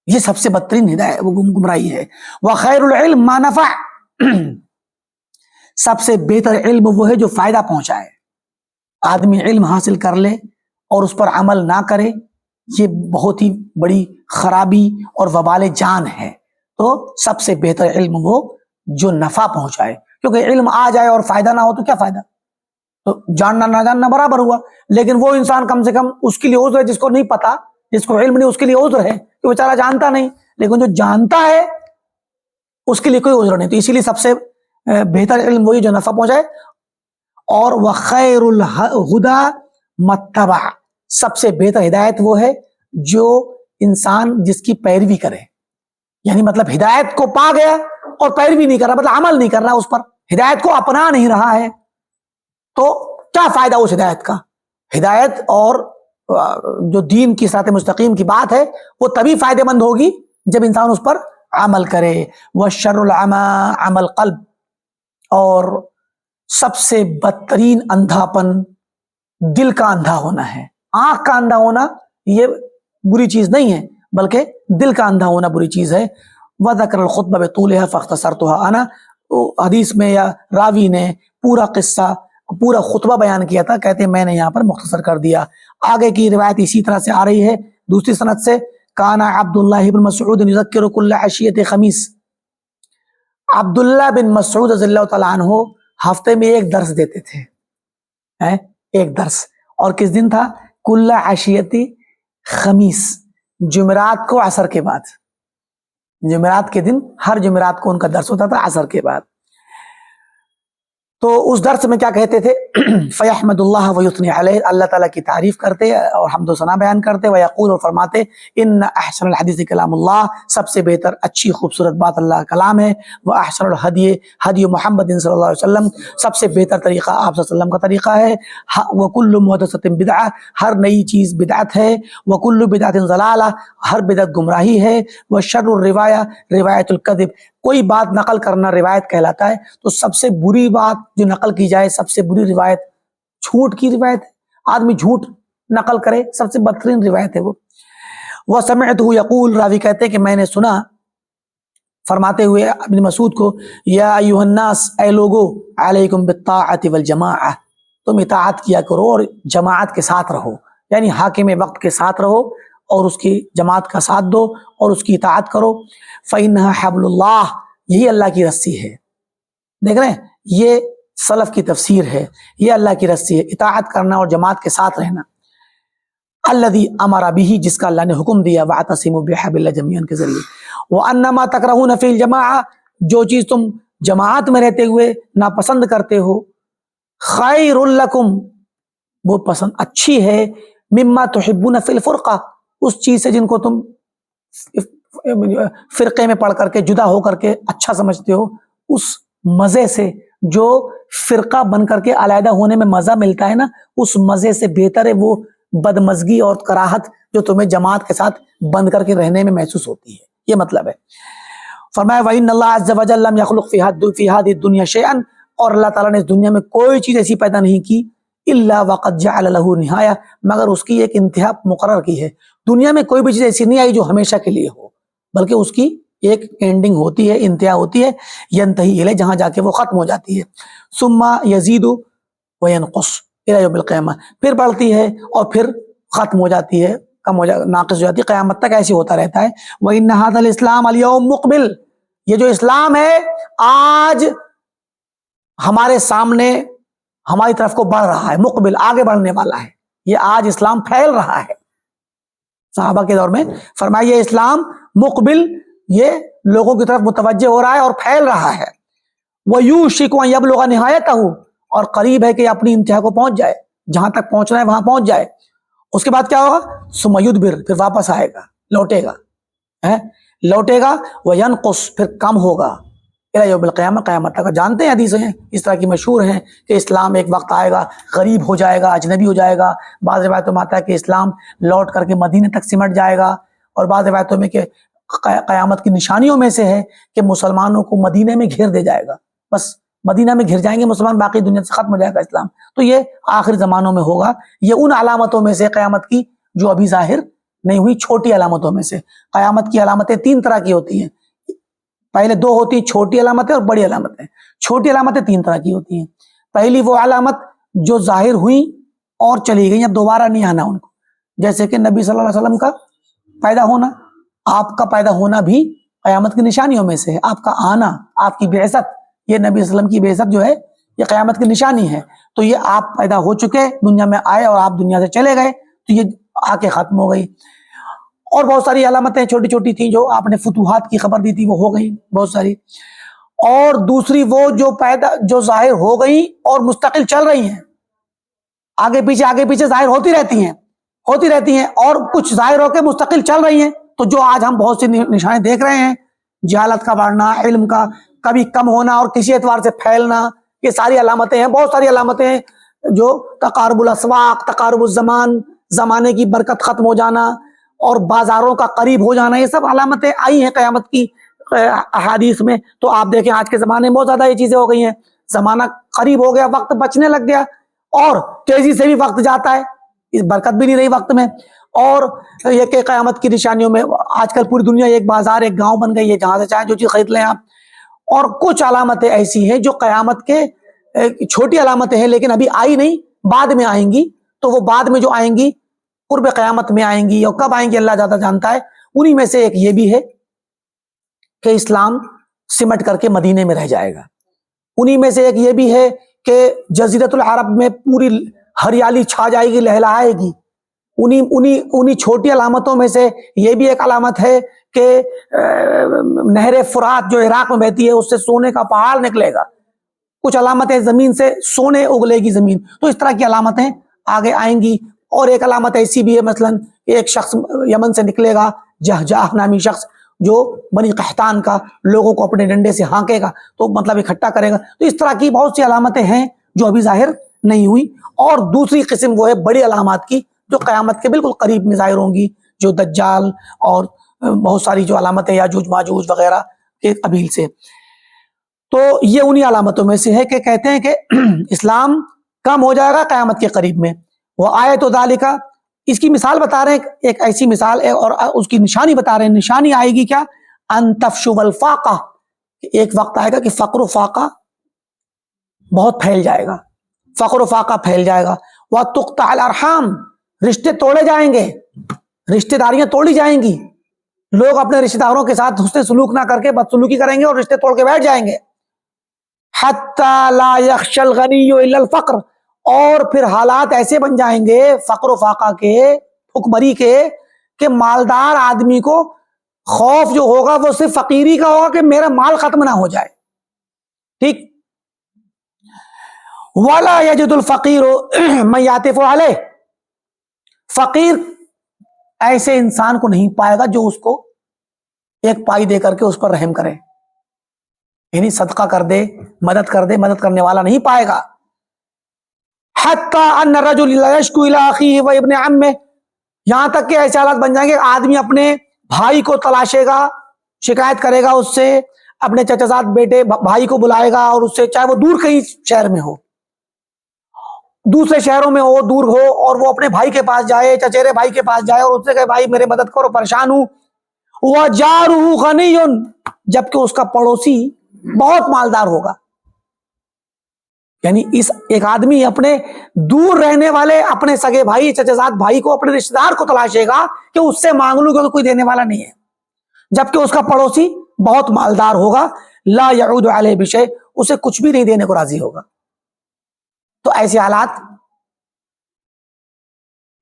یہ سب سے بدترین ہدایت وہ گمراہی ہے. وخیر العلم ما نفع، سب سے بہتر علم وہ ہے جو فائدہ پہنچائے. آدمی علم حاصل کر لے اور اس پر عمل نہ کرے، یہ بہت ہی بڑی خرابی اور وبال جان ہے. تو سب سے بہتر علم وہ جو نفع پہنچائے، کیونکہ علم آ جائے اور فائدہ نہ ہو تو کیا فائدہ؟ تو جاننا نہ جاننا برابر ہوا. لیکن وہ انسان کم سے کم اس کے لیے عذر ہے، جس کو نہیں پتا، جس کو علم نہیں، اس کے لیے عذر ہے کہ وہ بیچارہ جانتا نہیں. لیکن جو جانتا ہے اس کے لیے کوئی عذر نہیں. تو اسی لیے سب سے بہتر علم وہی جو نفع پہنچائے. اور وخیر الہدی متبع، سب سے بہتر ہدایت وہ ہے جو انسان جس کی پیروی کرے. یعنی مطلب ہدایت کو پا گیا اور پیروی نہیں کر رہا، مطلب عمل نہیں کر رہا اس پر، ہدایت کو اپنا نہیں رہا ہے، تو کیا فائدہ اس ہدایت کا؟ ہدایت اور جو دین کی صراط مستقیم کی بات ہے وہ تبھی فائدہ مند ہوگی جب انسان اس پر عمل کرے. وشر العمی عمی القلب، اور سب سے بدترین اندھاپن دل کا اندھا ہونا ہے. آنکھ کا اندھا ہونا یہ بری چیز نہیں ہے، بلکہ دل کا اندھا ہونا بری چیز ہے. وذکر الخطبہ بطولها فاختصرتها انا، حدیث میں یا راوی نے پورا قصہ، پورا خطبہ بیان کیا تھا، کہتے ہیں میں نے یہاں پر مختصر کر دیا. آگے کی روایت اسی طرح سے آ رہی ہے دوسری سند سے. کانا عبداللہ بن مسعود یذکر کل عشیۃ خمیس، عبداللہ بن مسعود رضی اللہ تعالیٰ عنہ ہفتے میں ایک درس دیتے تھے، ایک درس. اور کس دن تھا؟ کل عشیۃ خمیس، جمعرات کو عصر کے بعد. جمعرات کے دن ہر جمعرات کو ان کا درس ہوتا تھا عصر کے بعد. تو اس درس میں کیا کہتے تھے؟ فیحمد اللہ ویثنی علیہ، اللہ تعالیٰ کی تعریف کرتے اور حمد و ثنا بیان کرتے. ویقول، اور فرماتے، ان احسن الحدیث کلام اللہ، سب سے بہتر اچھی خوبصورت بات اللہ کا کلام ہے. وہ احسن الہدی ہدی محمد صلی اللہ علیہ وسلم، سب سے بہتر طریقہ آپ صلی اللہ علیہ وسلم کا طریقہ ہے. وکل محدثۃ بدعہ، ہر نئی چیز بدعت ہے. وکل بدعۃ ضلالہ، ہر بدعت گمراہی ہے. وشر الروایہ روایت الکذب، کوئی بات نقل کرنا روایت کہلاتا ہے. تو سب سے بری بات جو نقل کی جائے، سب سے بری روایت جھوٹ کی روایت ہے. آدمی جھوٹ نقل کرے، سب سے بدترین روایت ہے وہ. وسمعته یقول، راوی کہتے ہیں کہ میں نے سنا فرماتے ہوئے ابن مسعود کو، یا ایھا الناس، اے لوگو، علیکم بالطاعۃ والجماعۃ، تم اطاعت کیا کرو اور جماعت کے ساتھ رہو. یعنی حاکم وقت کے ساتھ رہو اور اس کی جماعت کا ساتھ دو اور اس کی اطاعت کرو. فإنها حبل اللہ، یہی اللہ کی رسی ہے. دیکھ رہے ہیں، یہ سلف کی تفسیر ہے، یہ اللہ کی رسی ہے، اطاعت کرنا اور جماعت کے ساتھ رہنا. الذی امر بہ، جس کا اللہ نے حکم دیا، واعتصموا بحبل اللہ جمیعا کے ذریعے. وانما تکرہون فی الجماعہ، جو چیز تم جماعت میں رہتے ہوئے ناپسند کرتے ہو، خیر لکم، وہ پسند اچھی ہے، مما تحبون فی الفرقہ، اس چیز سے جن کو تم فرقے میں پڑھ کر کے جدا ہو کر کے اچھا سمجھتے ہو، اس مزے سے جو فرقہ بن کر کے علیحدہ ہونے میں مزہ ملتا ہے نا، اس مزے سے بہتر ہے وہ بدمزگی اور کراہت جو تمہیں جماعت کے ساتھ بند کر کے رہنے میں محسوس ہوتی ہے. یہ مطلب ہے. فرمایا وَإِنَّ اللَّهَ عَزَّ وَجَلَّ لَمْ يَخْلُقْ فِي هَذِهِ الدُّنْيَا شَيْئًا، اور اللہ تعالیٰ نے اس دنیا میں کوئی چیز ایسی پیدا نہیں کی، إِلَّا وَقَدْ جَعَلَ لَهُ نِهَایَةً، مگر اس کی ایک انتہا مقرر کی ہے. دنیا میں کوئی بھی چیز ایسی نہیں آئی جو ہمیشہ کے لیے ہو، بلکہ اس کی ایک اینڈنگ ہوتی ہے، انتہا ہوتی ہے. ینتہی الیہ، جہاں جا کے وہ ختم ہو جاتی ہے. ثم یزید وینقص الی یوم القیامہ، پھر بڑھتی ہے اور پھر ختم ہو جاتی ہے، کم ہو جاتی، ناقص ہو جاتی ہے، قیامت تک ایسے ہوتا رہتا ہے. وَإِنَّ هَذَا الْإِسْلَامَ الْيَوْمَ مُقْبِلٌ، یہ جو اسلام ہے آج ہمارے سامنے ہماری طرف کو بڑھ رہا ہے، مقبل، آگے بڑھنے والا ہے. یہ آج اسلام پھیل رہا ہے. صحابہ کے دور میں فرمایا یہ اسلام مقبل، یہ لوگوں کی طرف متوجہ ہو رہا ہے اور پھیل رہا ہے. وَيُوشِكُ أَن يَبْلُغَ نِهَایَتَهُ، اور قریب ہے کہ یہ اپنی انتہا کو پہنچ جائے، جہاں تک پہنچنا ہے وہاں پہنچ جائے. اس کے بعد کیا ہوگا؟ ثم يدبر، پھر واپس آئے گا، لوٹے گا، لوٹے گا. وینقص، پھر کم ہوگا، الی یوم القیامہ، قیامت تک. جانتے ہیں حدیثیں ہیں اس طرح کی مشہور ہیں کہ اسلام ایک وقت آئے گا غریب ہو جائے گا، اجنبی ہو جائے گا. بعض روایتوں میں آتا ہے کہ اسلام لوٹ کر کے مدینے تک سمٹ جائے گا، اور بعض روایتوں میں کہ قیامت کی نشانیوں میں سے ہے کہ مسلمانوں کو مدینے میں گھیر دے جائے گا، بس مدینہ میں گھر جائیں گے مسلمان، باقی دنیا سے ختم ہو جائے گا اسلام. تو یہ آخر زمانوں میں ہوگا. یہ ان علامتوں میں سے قیامت کی جو ابھی ظاہر نہیں ہوئی، چھوٹی علامتوں میں سے. قیامت کی علامتیں 3 طرح کی ہوتی ہیں، پہلے 2 ہوتی ہیں، چھوٹی علامتیں اور بڑی علامتیں. چھوٹی علامتیں 3 طرح کی ہوتی ہیں. پہلی وہ علامت جو ظاہر ہوئی اور چلی گئی، اب دوبارہ نہیں آنا ان کو، جیسے کہ نبی صلی اللہ علیہ وسلم کا پیدا ہونا. آپ کا پیدا ہونا بھی قیامت کی نشانیوں میں سے ہے. آپ کا آنا، آپ کی بعثت، یہ نبی صلی اللہ علیہ وسلم کی بعثت جو ہے یہ قیامت کی نشانی ہے. تو یہ آپ پیدا ہو چکے، دنیا میں آئے اور آپ دنیا سے چلے گئے، تو یہ آ کے ختم ہو گئی. اور بہت ساری علامتیں چھوٹی چھوٹی تھیں جو آپ نے فتوحات کی خبر دی تھی، وہ ہو گئی بہت ساری. اور دوسری وہ جو ظاہر ہو گئی اور مستقل چل رہی ہیں، آگے پیچھے ظاہر ہوتی رہتی ہیں اور کچھ ظاہر ہو کے مستقل چل رہی ہیں. تو جو آج ہم بہت سی نشانیں دیکھ رہے ہیں، جہالت کا بڑھنا، علم کا کبھی کم ہونا اور کسی اعتبار سے پھیلنا، یہ ساری علامتیں ہیں. بہت ساری علامتیں ہیں جو تقارب الاسواق، تقارب الزمان، زمانے کی برکت ختم ہو جانا اور بازاروں کا قریب ہو جانا، یہ سب علامتیں آئی ہیں قیامت کی احادیث میں. تو آپ دیکھیں آج کے زمانے میں بہت زیادہ یہ چیزیں ہو گئی ہیں. زمانہ قریب ہو گیا، وقت بچنے لگ گیا اور تیزی سے بھی وقت جاتا ہے، اس برکت بھی نہیں رہی وقت میں. اور یہ کہ قیامت کی نشانیوں میں آج کل پوری دنیا ایک بازار، ایک گاؤں بن گئی ہے، جہاں سے چاہیں جو چیز خرید لیں آپ. اور کچھ علامتیں ایسی ہیں جو قیامت کے چھوٹی علامتیں ہیں لیکن ابھی آئی نہیں، بعد میں آئیں گی. تو وہ بعد میں جو آئیں گی قرب قیامت میں آئیں گی، اور کب آئیں گی اللہ زیادہ جانتا ہے. انہی میں سے ایک یہ بھی ہے کہ اسلام سمٹ کر کے مدینے میں رہ جائے گا. انہی میں سے ایک یہ بھی ہے کہ جزیرۃ العرب میں پوری ہریالی چھا جائے گی، لہلہائے گی. انہی چھوٹی علامتوں میں سے یہ بھی ایک علامت ہے کہ نہر فرات جو عراق میں بہتی ہے اس سے سونے کا پہاڑ نکلے گا. کچھ علامتیں زمین سے سونے اگلے گی زمین. تو اس طرح کی علامتیں آگے آئیں گی. اور ایک علامت ایسی بھی ہے، مثلا ایک شخص یمن سے نکلے گا، جہجاہ نامی شخص، جو بنی قحطان کا، لوگوں کو اپنے ڈنڈے سے ہانکے گا، تو مطلب اکٹھا کرے گا. تو اس طرح کی بہت سی علامتیں ہیں جو ابھی ظاہر نہیں ہوئی. اور دوسری قسم وہ ہے بڑی علامات کی جو قیامت کے بالکل قریب میں ظاہر ہوں گی، جو دجال اور بہت ساری جو علامتیں یاجوج ماجوج وغیرہ کے قبیل سے. تو یہ انہی علامتوں میں سے ہے کہ کہتے ہیں کہ اسلام کم ہو جائے گا قیامت کے قریب میں. وہ آئے تو ذالکا، اس کی مثال بتا رہے ہیں، ایک ایسی مثال ہے اور اس کی نشانی بتا رہے ہیں. نشانی آئے گی کیا؟ ان تفشو الفاقہ، ایک وقت آئے گا کہ فقر و فاقہ بہت پھیل جائے گا، فقر و فاقہ پھیل جائے گا. وتقطع الارحام، رشتے توڑے جائیں گے، رشتہ داریاں توڑی جائیں گی. لوگ اپنے رشتہ داروں کے ساتھ حسن سلوک نہ کر کے بدسلوکی کریں گے اور رشتے توڑ کے بیٹھ جائیں گے. حتی لا یخشی الغنی الا الفقر، اور پھر حالات ایسے بن جائیں گے فقر و فاقہ کے، بھوکمری کے، کہ مالدار آدمی کو خوف جو ہوگا وہ صرف فقیری کا ہوگا کہ میرا مال ختم نہ ہو جائے. ٹھیک. ولا یجد الفقیر من یعطف علیہ، فقیر ایسے انسان کو نہیں پائے گا جو اس کو ایک پائی دے کر کے اس پر رحم کرے، یعنی صدقہ کر دے، مدد کر دے، مدد کرنے والا نہیں پائے گا. حتی ان الرجل لا یشکو الی اخیہ و ابن عمہ، یہاں تک کہ ایسے حالات بن جائیں گے آدمی اپنے بھائی کو تلاشے گا، شکایت کرے گا اس سے، اپنے چچا زاد بیٹے بھائی کو بلائے گا اور اس سے، چاہے وہ دور کہیں شہر میں ہو، دوسرے شہروں میں ہو، دور ہو، اور وہ اپنے بھائی کے پاس جائے، چچیرے بھائی کے پاس جائے اور اس سے کہے بھائی میرے مدد کرو، پریشان ہوں. وجارہ غنی، جبکہ اس کا پڑوسی بہت مالدار ہوگا. یعنی اس ایک آدمی اپنے دور رہنے والے اپنے سگے بھائی، چچا زاد بھائی کو، اپنے رشتہ دار کو تلاشے گا کہ اس سے مانگ لوں کہ کوئی دینے والا نہیں ہے، جبکہ اس کا پڑوسی بہت مالدار ہوگا. لا یعود علیہ بشیء، اسے کچھ بھی نہیں دینے کو راضی ہوگا. تو ایسے حالات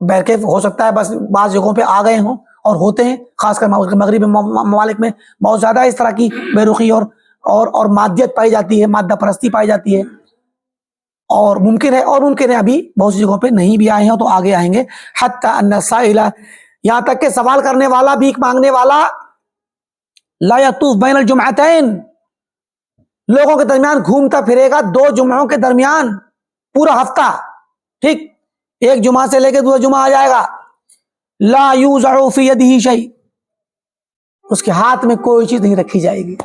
بہرکیف ہو سکتا ہے بس بعض جگہوں پہ آ گئے ہوں اور ہوتے ہیں، خاص کر مغربی ممالک میں بہت زیادہ اس طرح کی بے رخی اور مادیت پائی جاتی ہے، مادہ پرستی پائی جاتی ہے. اور ممکن ہے ابھی بہت سی جگہوں پہ نہیں بھی آئے ہیں تو آگے آئیں گے. حتی ان السائل، یہاں تک کہ سوال کرنے والا، بھیک مانگنے والا، لا یطوف بین الجمعتین، لوگوں کے درمیان گھومتا پھرے گا 2 جمعوں کے درمیان پورا ہفتہ. ٹھیک، ایک جمعہ سے لے کے دوسرا جمعہ آ جائے گا. لا یوزع فی یدہ شیء، اس کے ہاتھ میں کوئی چیز نہیں رکھی جائے گی.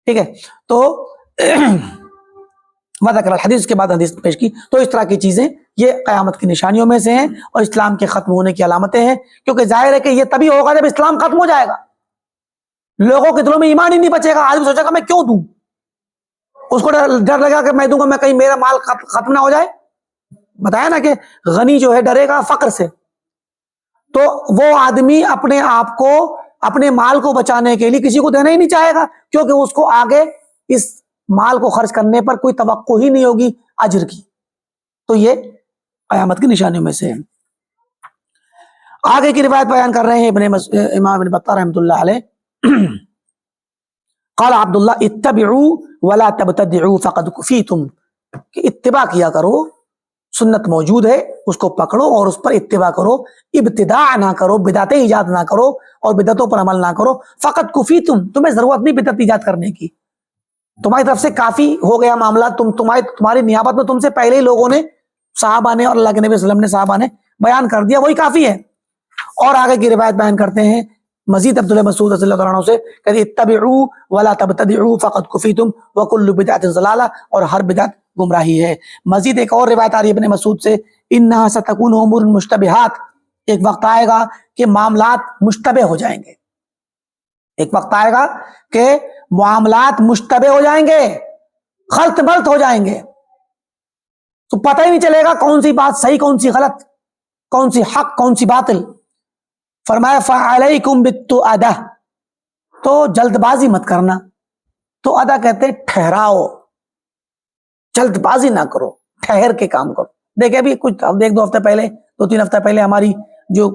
ٹھیک ہے. تو وذکر الحدیث کے بعد حدیث پیش کی. تو اس طرح کی چیزیں یہ قیامت کی نشانیوں میں سے ہیں اور اسلام کے ختم ہونے کی علامتیں ہیں، کیونکہ ظاہر ہے کہ یہ تبھی ہوگا جب اسلام ختم ہو جائے گا. لوگوں کے دلوں میں ایمان ہی نہیں بچے گا. آدمی سوچے گا میں کیوں دوں، اس کو ڈر لگا کہ میں دوں گا میں کہیں میرا مال ختم نہ ہو جائے. بتایا نا کہ غنی جو ہے ڈرے گا فقر سے، تو وہ آدمی اپنے آپ کو اپنے مال کو بچانے کے لیے کسی کو دینا ہی نہیں چاہے گا، کیونکہ اس کو آگے اس مال کو خرچ کرنے پر کوئی توقع ہی نہیں ہوگی اجر کی. تو یہ قیامت کی نشانیوں میں سے ہے. آگے کی روایت بیان کر رہے ہیں امام ابن بطہ رحمۃ اللہ علیہ. قال عبداللہ اتبعوا ولا تبتدعوا فقد کفیتم، کہ اتباع کیا کرو، سنت موجود ہے اس کو پکڑو اور اس پر اتباع کرو، ابتداع نہ کرو، بدعتیں ایجاد نہ کرو اور بدعتوں پر عمل نہ کرو. فقط کفیتم، تمہیں ضرورت نہیں بدعت ایجاد کرنے کی، تمہاری طرف سے کافی ہو گیا معاملہ. تمہاری نیابت میں تم سے پہلے ہی لوگوں نے، صحابہ نے اور اللہ کے نبی صلی اللہ علیہ وسلم نے، صحابہ نے بیان کر دیا، وہی کافی ہے. اور آگے کی روایت بیان کرتے ہیں مزید عبداللہ مسعود رضی اللہ عنہ سے، کہ اتبعوا ولا تبتدعوا فقد کفیتم وکل بدعۃ ضلالہ، اور ہر بدعت گمراہی ہے. مزید ایک اور روایت آ رہی ہے ابن مسعود سے، انہا ستکون امور مشتبہات، ایک وقت آئے گا کہ معاملات مشتبہ ہو جائیں گے. ایک وقت آئے گا کہ معاملات مشتبہ ہو جائیں گے، خلط ملط ہو جائیں گے، تو پتہ ہی نہیں چلے گا کون سی بات صحیح، کون سی غلط، کون سی حق، کون سی باطل. فرمایا فعلیکم بالتؤدہ، تو جلد بازی مت کرنا. تو ادا کہتے ہیں ٹھہراؤ، جلد بازی نہ کرو، ٹھہر کے کام کرو. دیکھیں ابھی کچھ ایک دو ہفتے پہلے، 2-3 ہفتے پہلے ہماری جو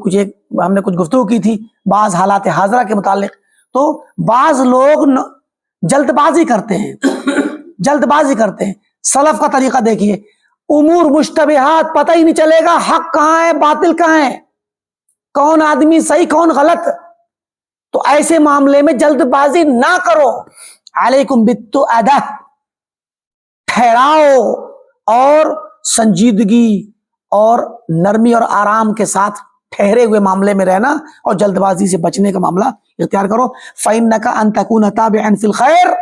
ہم نے کچھ گفتگو کی تھی بعض حالات حاضرہ کے متعلق. تو بعض لوگ جلد بازی کرتے ہیں، جلد بازی کرتے ہیں. سلف کا طریقہ دیکھیے، امور مشتبہات، پتہ ہی نہیں چلے گا حق کہاں ہے باطل کہاں ہے، کون آدمی صحیح کون غلط. تو ایسے معاملے میں جلد بازی نہ کرو. علیکم بالتؤدہ، ٹھہراؤ اور سنجیدگی اور نرمی اور آرام کے ساتھ ٹھہرے ہوئے معاملے میں رہنا اور جلد بازی سے بچنے کا معاملہ اختیار کرو. فَإِنَّكَ أَن تَكُونَ تَابِعًا فِي الْخَيْرِ،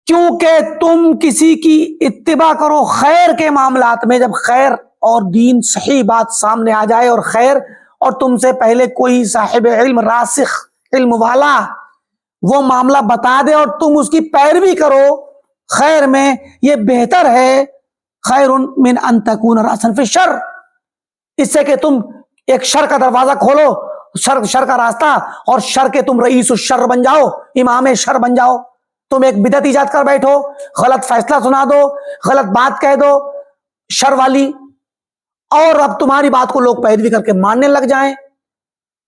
کیونکہ تم کسی کی اتباع کرو خیر کے معاملات میں. جب خیر اور دین صحیح بات سامنے آ جائے اور خیر، اور تم سے پہلے کوئی صاحب علم راسخ علم والا وہ معاملہ بتا دے اور تم اس کی پیروی کرو خیر میں، یہ بہتر ہے. خیر من ان تکون راسا فی الشر، اس سے کہ تم ایک شر کا دروازہ کھولو، شر کا راستہ، اور شر کے تم رئیس الشر بن جاؤ، امام شر بن جاؤ. تم ایک بدعت ایجاد کر بیٹھو، غلط فیصلہ سنا دو، غلط بات کہہ دو شر والی، اور اب تمہاری بات کو لوگ پیروی کر کے ماننے لگ جائیں،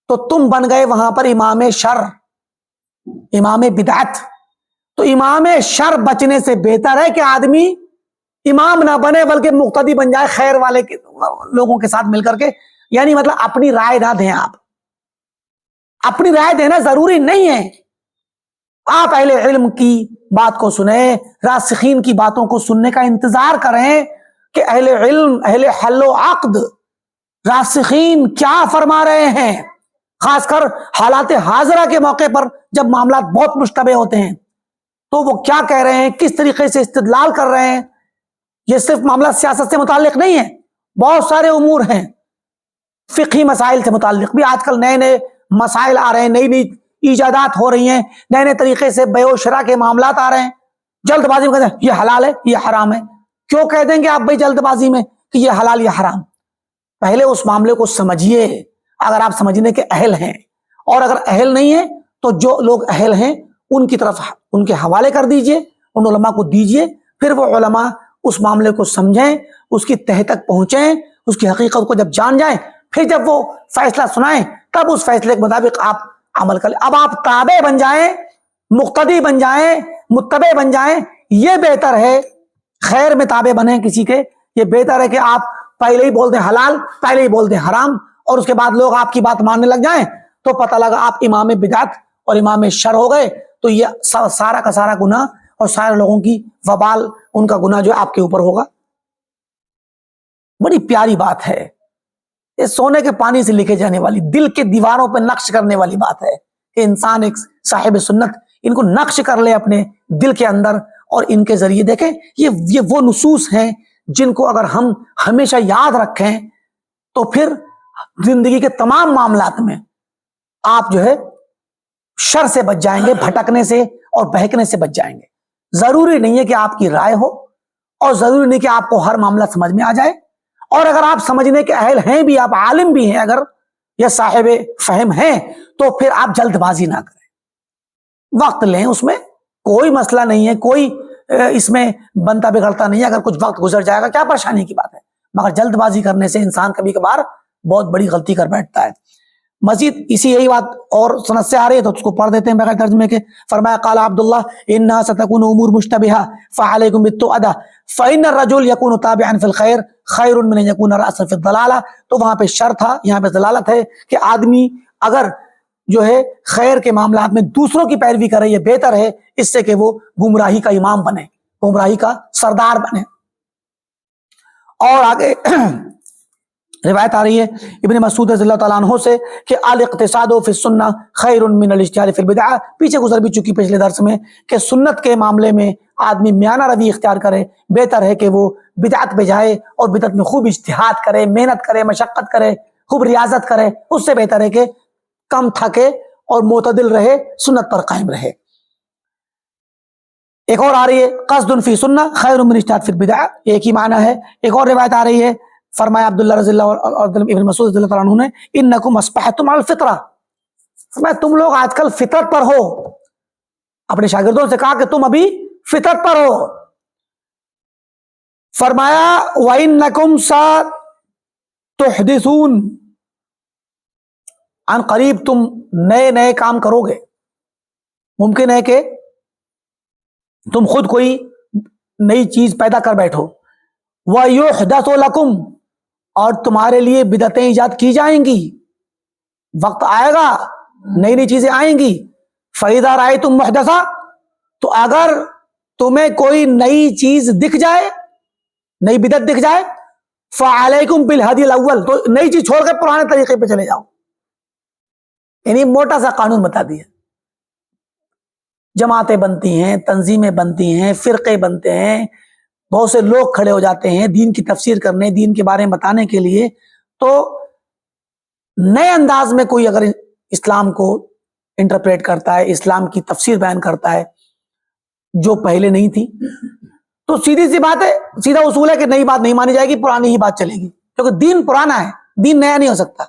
تو تم بن گئے وہاں پر امام شر، امام بدعت. تو امام شر بچنے سے بہتر ہے کہ آدمی امام نہ بنے بلکہ مقتدی بن جائے خیر والے لوگوں کے ساتھ مل کر کے. یعنی مطلب اپنی رائے نہ دیں. آپ اپنی رائے دینا ضروری نہیں ہے، آپ اہل علم کی بات کو سنیں، راسخین کی باتوں کو سننے کا انتظار کریں کہ اہل علم، اہل حل و عقد، راسخین کیا فرما رہے ہیں. خاص کر حالات حاضرہ کے موقع پر جب معاملات بہت مشتبہ ہوتے ہیں تو وہ کیا کہہ رہے ہیں، کس طریقے سے استدلال کر رہے ہیں. یہ صرف معاملہ سیاست سے متعلق نہیں ہے، بہت سارے امور ہیں. فقہی مسائل سے متعلق بھی آج کل نئے نئے مسائل آ رہے ہیں، نئی نئی ایجادات ہو رہی ہیں، نئے نئے طریقے سے بیع و شراء کے معاملات آ رہے ہیں. جلد بازی میں کہتے ہیں یہ حلال ہے یہ حرام ہے. کیوں کہہ دیں گے آپ بھائی جلد بازی میں کہ یہ حلال یہ حرام؟ پہلے اس معاملے کو سمجھیے اگر آپ سمجھنے کے اہل ہیں، اور اگر اہل نہیں ہیں تو جو لوگ اہل ہیں ان کی طرف ان کے حوالے کر دیجئے، ان علماء کو دیجئے، پھر وہ علماء اس معاملے کو سمجھیں، اس کی تہ تک پہنچیں، اس کی حقیقت کو جب جان جائیں، پھر جب وہ فیصلہ سنائیں تب اس فیصلے کے مطابق آپ عمل کریں. اب آپ تابع بن جائیں، مقتدی بن جائیں، متبع بن جائیں، یہ بہتر ہے. خیر میں تابع بنیں کسی کے، یہ بہتر ہے کہ آپ پہلے ہی بول دیں حلال، پہلے ہی بول دیں حرام، اور اس کے بعد لوگ آپ کی بات ماننے لگ جائیں تو پتہ لگا آپ امام بدعت اور امام شر ہو گئے. تو یہ سارا کا سارا گناہ اور سارے لوگوں کی وبال، ان کا گناہ جو آپ کے اوپر ہوگا. بڑی پیاری بات ہے. یہ سونے کے پانی سے لکھے جانے والی، دل کے دیواروں پہ نقش کرنے والی بات ہے کہ انسان ایک صاحب سنت ان کو نقش کر لے اپنے دل کے اندر، اور ان کے ذریعے دیکھیں یہ وہ نصوص ہیں جن کو اگر ہم ہمیشہ یاد رکھیں تو پھر زندگی کے تمام معاملات میں آپ جو ہے شر سے بچ جائیں گے، بھٹکنے سے اور بہکنے سے بچ جائیں گے۔ ضروری نہیں ہے کہ آپ کی رائے ہو، اور ضروری نہیں کہ آپ کو ہر معاملہ سمجھ میں آ جائے، اور اگر آپ سمجھنے کے اہل ہیں بھی، آپ عالم بھی ہیں اگر، یا صاحب فہم ہیں، تو پھر آپ جلد بازی نہ کریں، وقت لیں، اس میں کوئی مسئلہ نہیں ہے، کوئی اس میں بنتا بگڑتا نہیں ہے، اگر کچھ وقت گزر جائے گا کیا پریشانی کی بات ہے، مگر جلد بازی کرنے سے انسان کبھی کبھار بہت بڑی غلطی کر بیٹھتا ہے۔ مزید اسی یہی بات اور سند سے آ رہی ہے تو اس کو پڑھ دیتے ہیں بغیر ترجمے کے۔ فرمایا قال عبداللہ انہا ستکون امور مشتبہہ فعلیکم بالتؤدہ فإن الرجل یکون تابعا فی الخیر خیر من ان یکون رأسا فی الضلالہ۔ تو وہاں پہ شر تھا، یہاں پہ ضلالت ہے کہ آدمی اگر جو ہے خیر کے معاملات میں دوسروں کی پیروی کرے، یہ بہتر ہے اس سے کہ وہ گمراہی کا امام بنے، گمراہی کا سردار بنے۔ اور آگے روایت آ رہی ہے ابن مسعود رضی اللہ تعالیٰ عنہ سے کہ الاقتصاد فی السنہ خیر من الاجتہاد فی البدعہ، پیچھے گزر بھی چکی پچھلے درس میں کہ سنت کے معاملے میں آدمی میانہ روی اختیار کرے، بہتر ہے کہ وہ بدعت پہ جائے اور بدعت میں خوب اجتہاد کرے، محنت کرے، مشقت کرے، خوب ریاضت کرے، اس سے بہتر ہے کہ کم تھکے اور معتدل رہے، سنت پر قائم رہے۔ ایک اور آ رہی ہے قصد فی سنہ خیر من اجتہاد فی البدعہ، ایک ہی معنی ہے۔ ایک اور روایت آ رہی ہے، فرمایا عبداللہ رضی اللہ اور ابن مسعود رضی اللہ عنہ نے انکم اصبحتم علی الفطرہ، فرمایا تم لوگ آج کل فطرت پر ہو۔ اپنے شاگردوں سے کہا کہ تم ابھی فطرت پر ہو۔ فرمایا وَإِنَّكُمْ سَتُحْدِثُونَ، عن قریب تم نئے نئے کام کرو گے، ممکن ہے کہ تم خود کوئی نئی چیز پیدا کر بیٹھو۔ وَيُحْدَثُ لَكُمْ، اور تمہارے لیے بدعتیں ایجاد کی جائیں گی، وقت آئے گا نئی نئی چیزیں آئیں گی۔ فَإِذَا رَأَيْتُمْ مُحْدَثًا، تو اگر تمہیں کوئی نئی چیز دکھ جائے، نئی بدعت دکھ جائے، فَعَلَيْكُمْ بِالْهَدِيِ الْأَوَّلِ، تو نئی چیز چھوڑ کے پرانے طریقے پہ چلے جاؤ۔ یعنی موٹا سا قانون بتا دیا، جماعتیں بنتی ہیں، تنظیمیں بنتی ہیں، فرقے بنتے ہیں، بہت سے لوگ کھڑے ہو جاتے ہیں دین کی تفسیر کرنے، دین کے بارے میں بتانے کے لیے، تو نئے انداز میں کوئی اگر اسلام کو انٹرپریٹ کرتا ہے، اسلام کی تفسیر بیان کرتا ہے جو پہلے نہیں تھی، تو سیدھی سی بات ہے، سیدھا اصول ہے کہ نئی بات نہیں مانی جائے گی، پرانی ہی بات چلے گی، کیونکہ دین پرانا ہے، دین نیا نہیں ہو سکتا،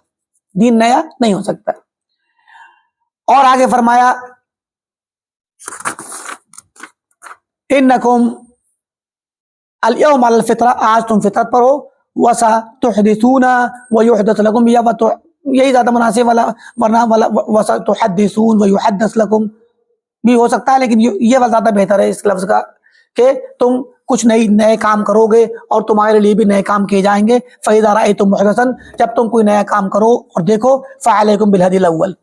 دین نیا نہیں ہو سکتا۔ اور آگے فرمایا انکم الیوم علی الفطرہ، آج تم فطرت پر ہو، وَسَتُحْدِثُونَ وَيُحْدَثُ لَكُمْ، یہی زیادہ مناسب والا، ورنہ وَسَتُحَدِّثُونَ وَيُحَدَّثُ لَكُمْ بھی ہو سکتا ہے، لیکن یہ زیادہ بہتر ہے اس لفظ کا کہ تم کچھ نئے کام کرو گے اور تمہارے لیے بھی نئے کام کیے جائیں گے۔ فَإِذَا رَأَيْتُمْ مُحْدَثًا، جب تم کوئی نیا کام کرو اور دیکھو، فَعَلَيْكُمْ بِالْهَدِيِ الْأَوَّلِ۔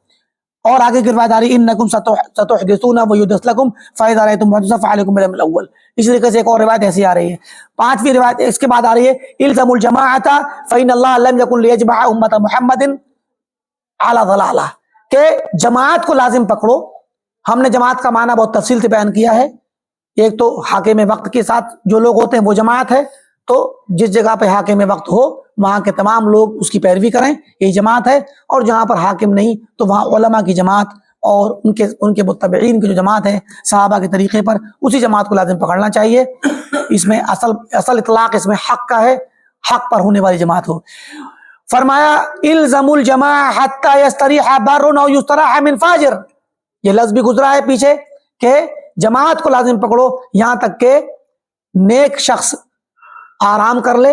اور آگے کی روایت آ رہی انکم ستحدثون ویحدث لکم فاذا رأیتم محدثا فعلیکم بالامر الاول۔ اسی طریقے سے ایک اور روایت ایسی آ رہی ہے۔ پانچویں روایت اس کے بعد آ رہی ہے الزموا الجماعۃ فإن اللہ لم یکن لیجمع امۃ محمد علی ضلالہ، کہ جماعت کو لازم پکڑو۔ ہم نے جماعت کا معنی بہت تفصیل سے بیان کیا ہے، ایک تو حاکم وقت کے ساتھ جو لوگ ہوتے ہیں وہ جماعت ہے، تو جس جگہ پہ حاکم وقت ہو وہاں کے تمام لوگ اس کی پیروی کریں، یہی جماعت ہے، اور جہاں پر حاکم نہیں تو وہاں علماء کی جماعت اور ان کے متبعین کی جو جماعت ہے صحابہ کے طریقے پر، اسی جماعت کو لازم پکڑنا چاہیے۔ اس میں اصل اطلاق اس میں حق کا ہے، حق پر ہونے والی جماعت ہو۔ فرمایا الزموا الجماعہ حتی یستریح بر او یستراح من فاجر، یہ لفظ بھی گزرا ہے پیچھے کہ جماعت کو لازم پکڑو یہاں تک کہ نیک شخص آرام کر لے،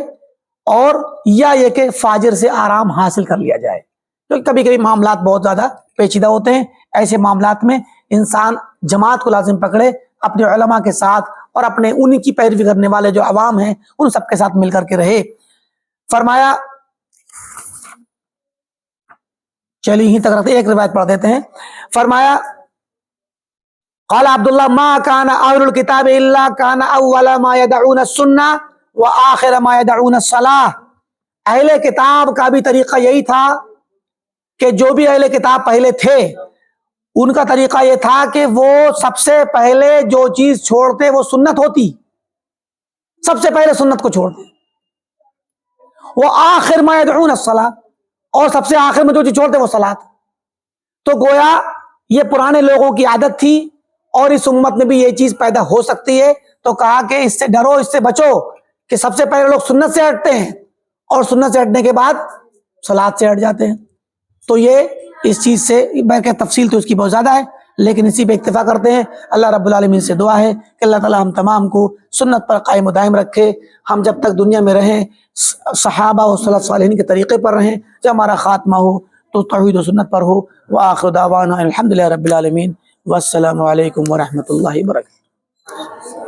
اور یا یہ کہ فاجر سے آرام حاصل کر لیا جائے، کیونکہ کبھی کبھی معاملات بہت زیادہ پیچیدہ ہوتے ہیں، ایسے معاملات میں انسان جماعت کو لازم پکڑے، اپنے علماء کے ساتھ اور اپنے انہی کی پیروی کرنے والے جو عوام ہیں ان سب کے ساتھ مل کر کے رہے۔ فرمایا چلیے ہی تک رکھتے ایک روایت پڑھ دیتے ہیں۔ فرمایا قال عبداللہ ما کان اہل الکتاب الا کان اول ما یدعون السنہ وآخر ما یدعون الصلاۃ، اہل کتاب کا بھی طریقہ یہی تھا کہ جو بھی اہل کتاب پہلے تھے ان کا طریقہ یہ تھا کہ وہ سب سے پہلے جو چیز چھوڑتے وہ سنت ہوتی، سب سے پہلے سنت کو چھوڑتے، وہ آخر ما يدعون الصلاۃ، اور سب سے آخر میں جو چیز چھوڑتے وہ صلاۃ۔ تو گویا یہ پرانے لوگوں کی عادت تھی اور اس امت میں بھی یہ چیز پیدا ہو سکتی ہے، تو کہا کہ اس سے ڈرو، اس سے بچو کہ سب سے پہلے لوگ سنت سے ہٹتے ہیں اور سنت سے ہٹنے کے بعد صلاۃ سے ہٹ جاتے ہیں۔ تو یہ اس چیز سے بلکہ تفصیل تو اس کی بہت زیادہ ہے، لیکن اسی پہ اکتفا کرتے ہیں۔ اللہ رب العالمین سے دعا ہے کہ اللہ تعالی ہم تمام کو سنت پر قائم و دائم رکھے، ہم جب تک دنیا میں رہیں صحابہ و صلف صالحین کے طریقے پر رہیں، جب ہمارا خاتمہ ہو تو توحید و سنت پر ہو۔ وآخر دعوانا الحمدللہ رب العالمین، والسلام علیکم ورحمۃ اللہ وبرکاتہ۔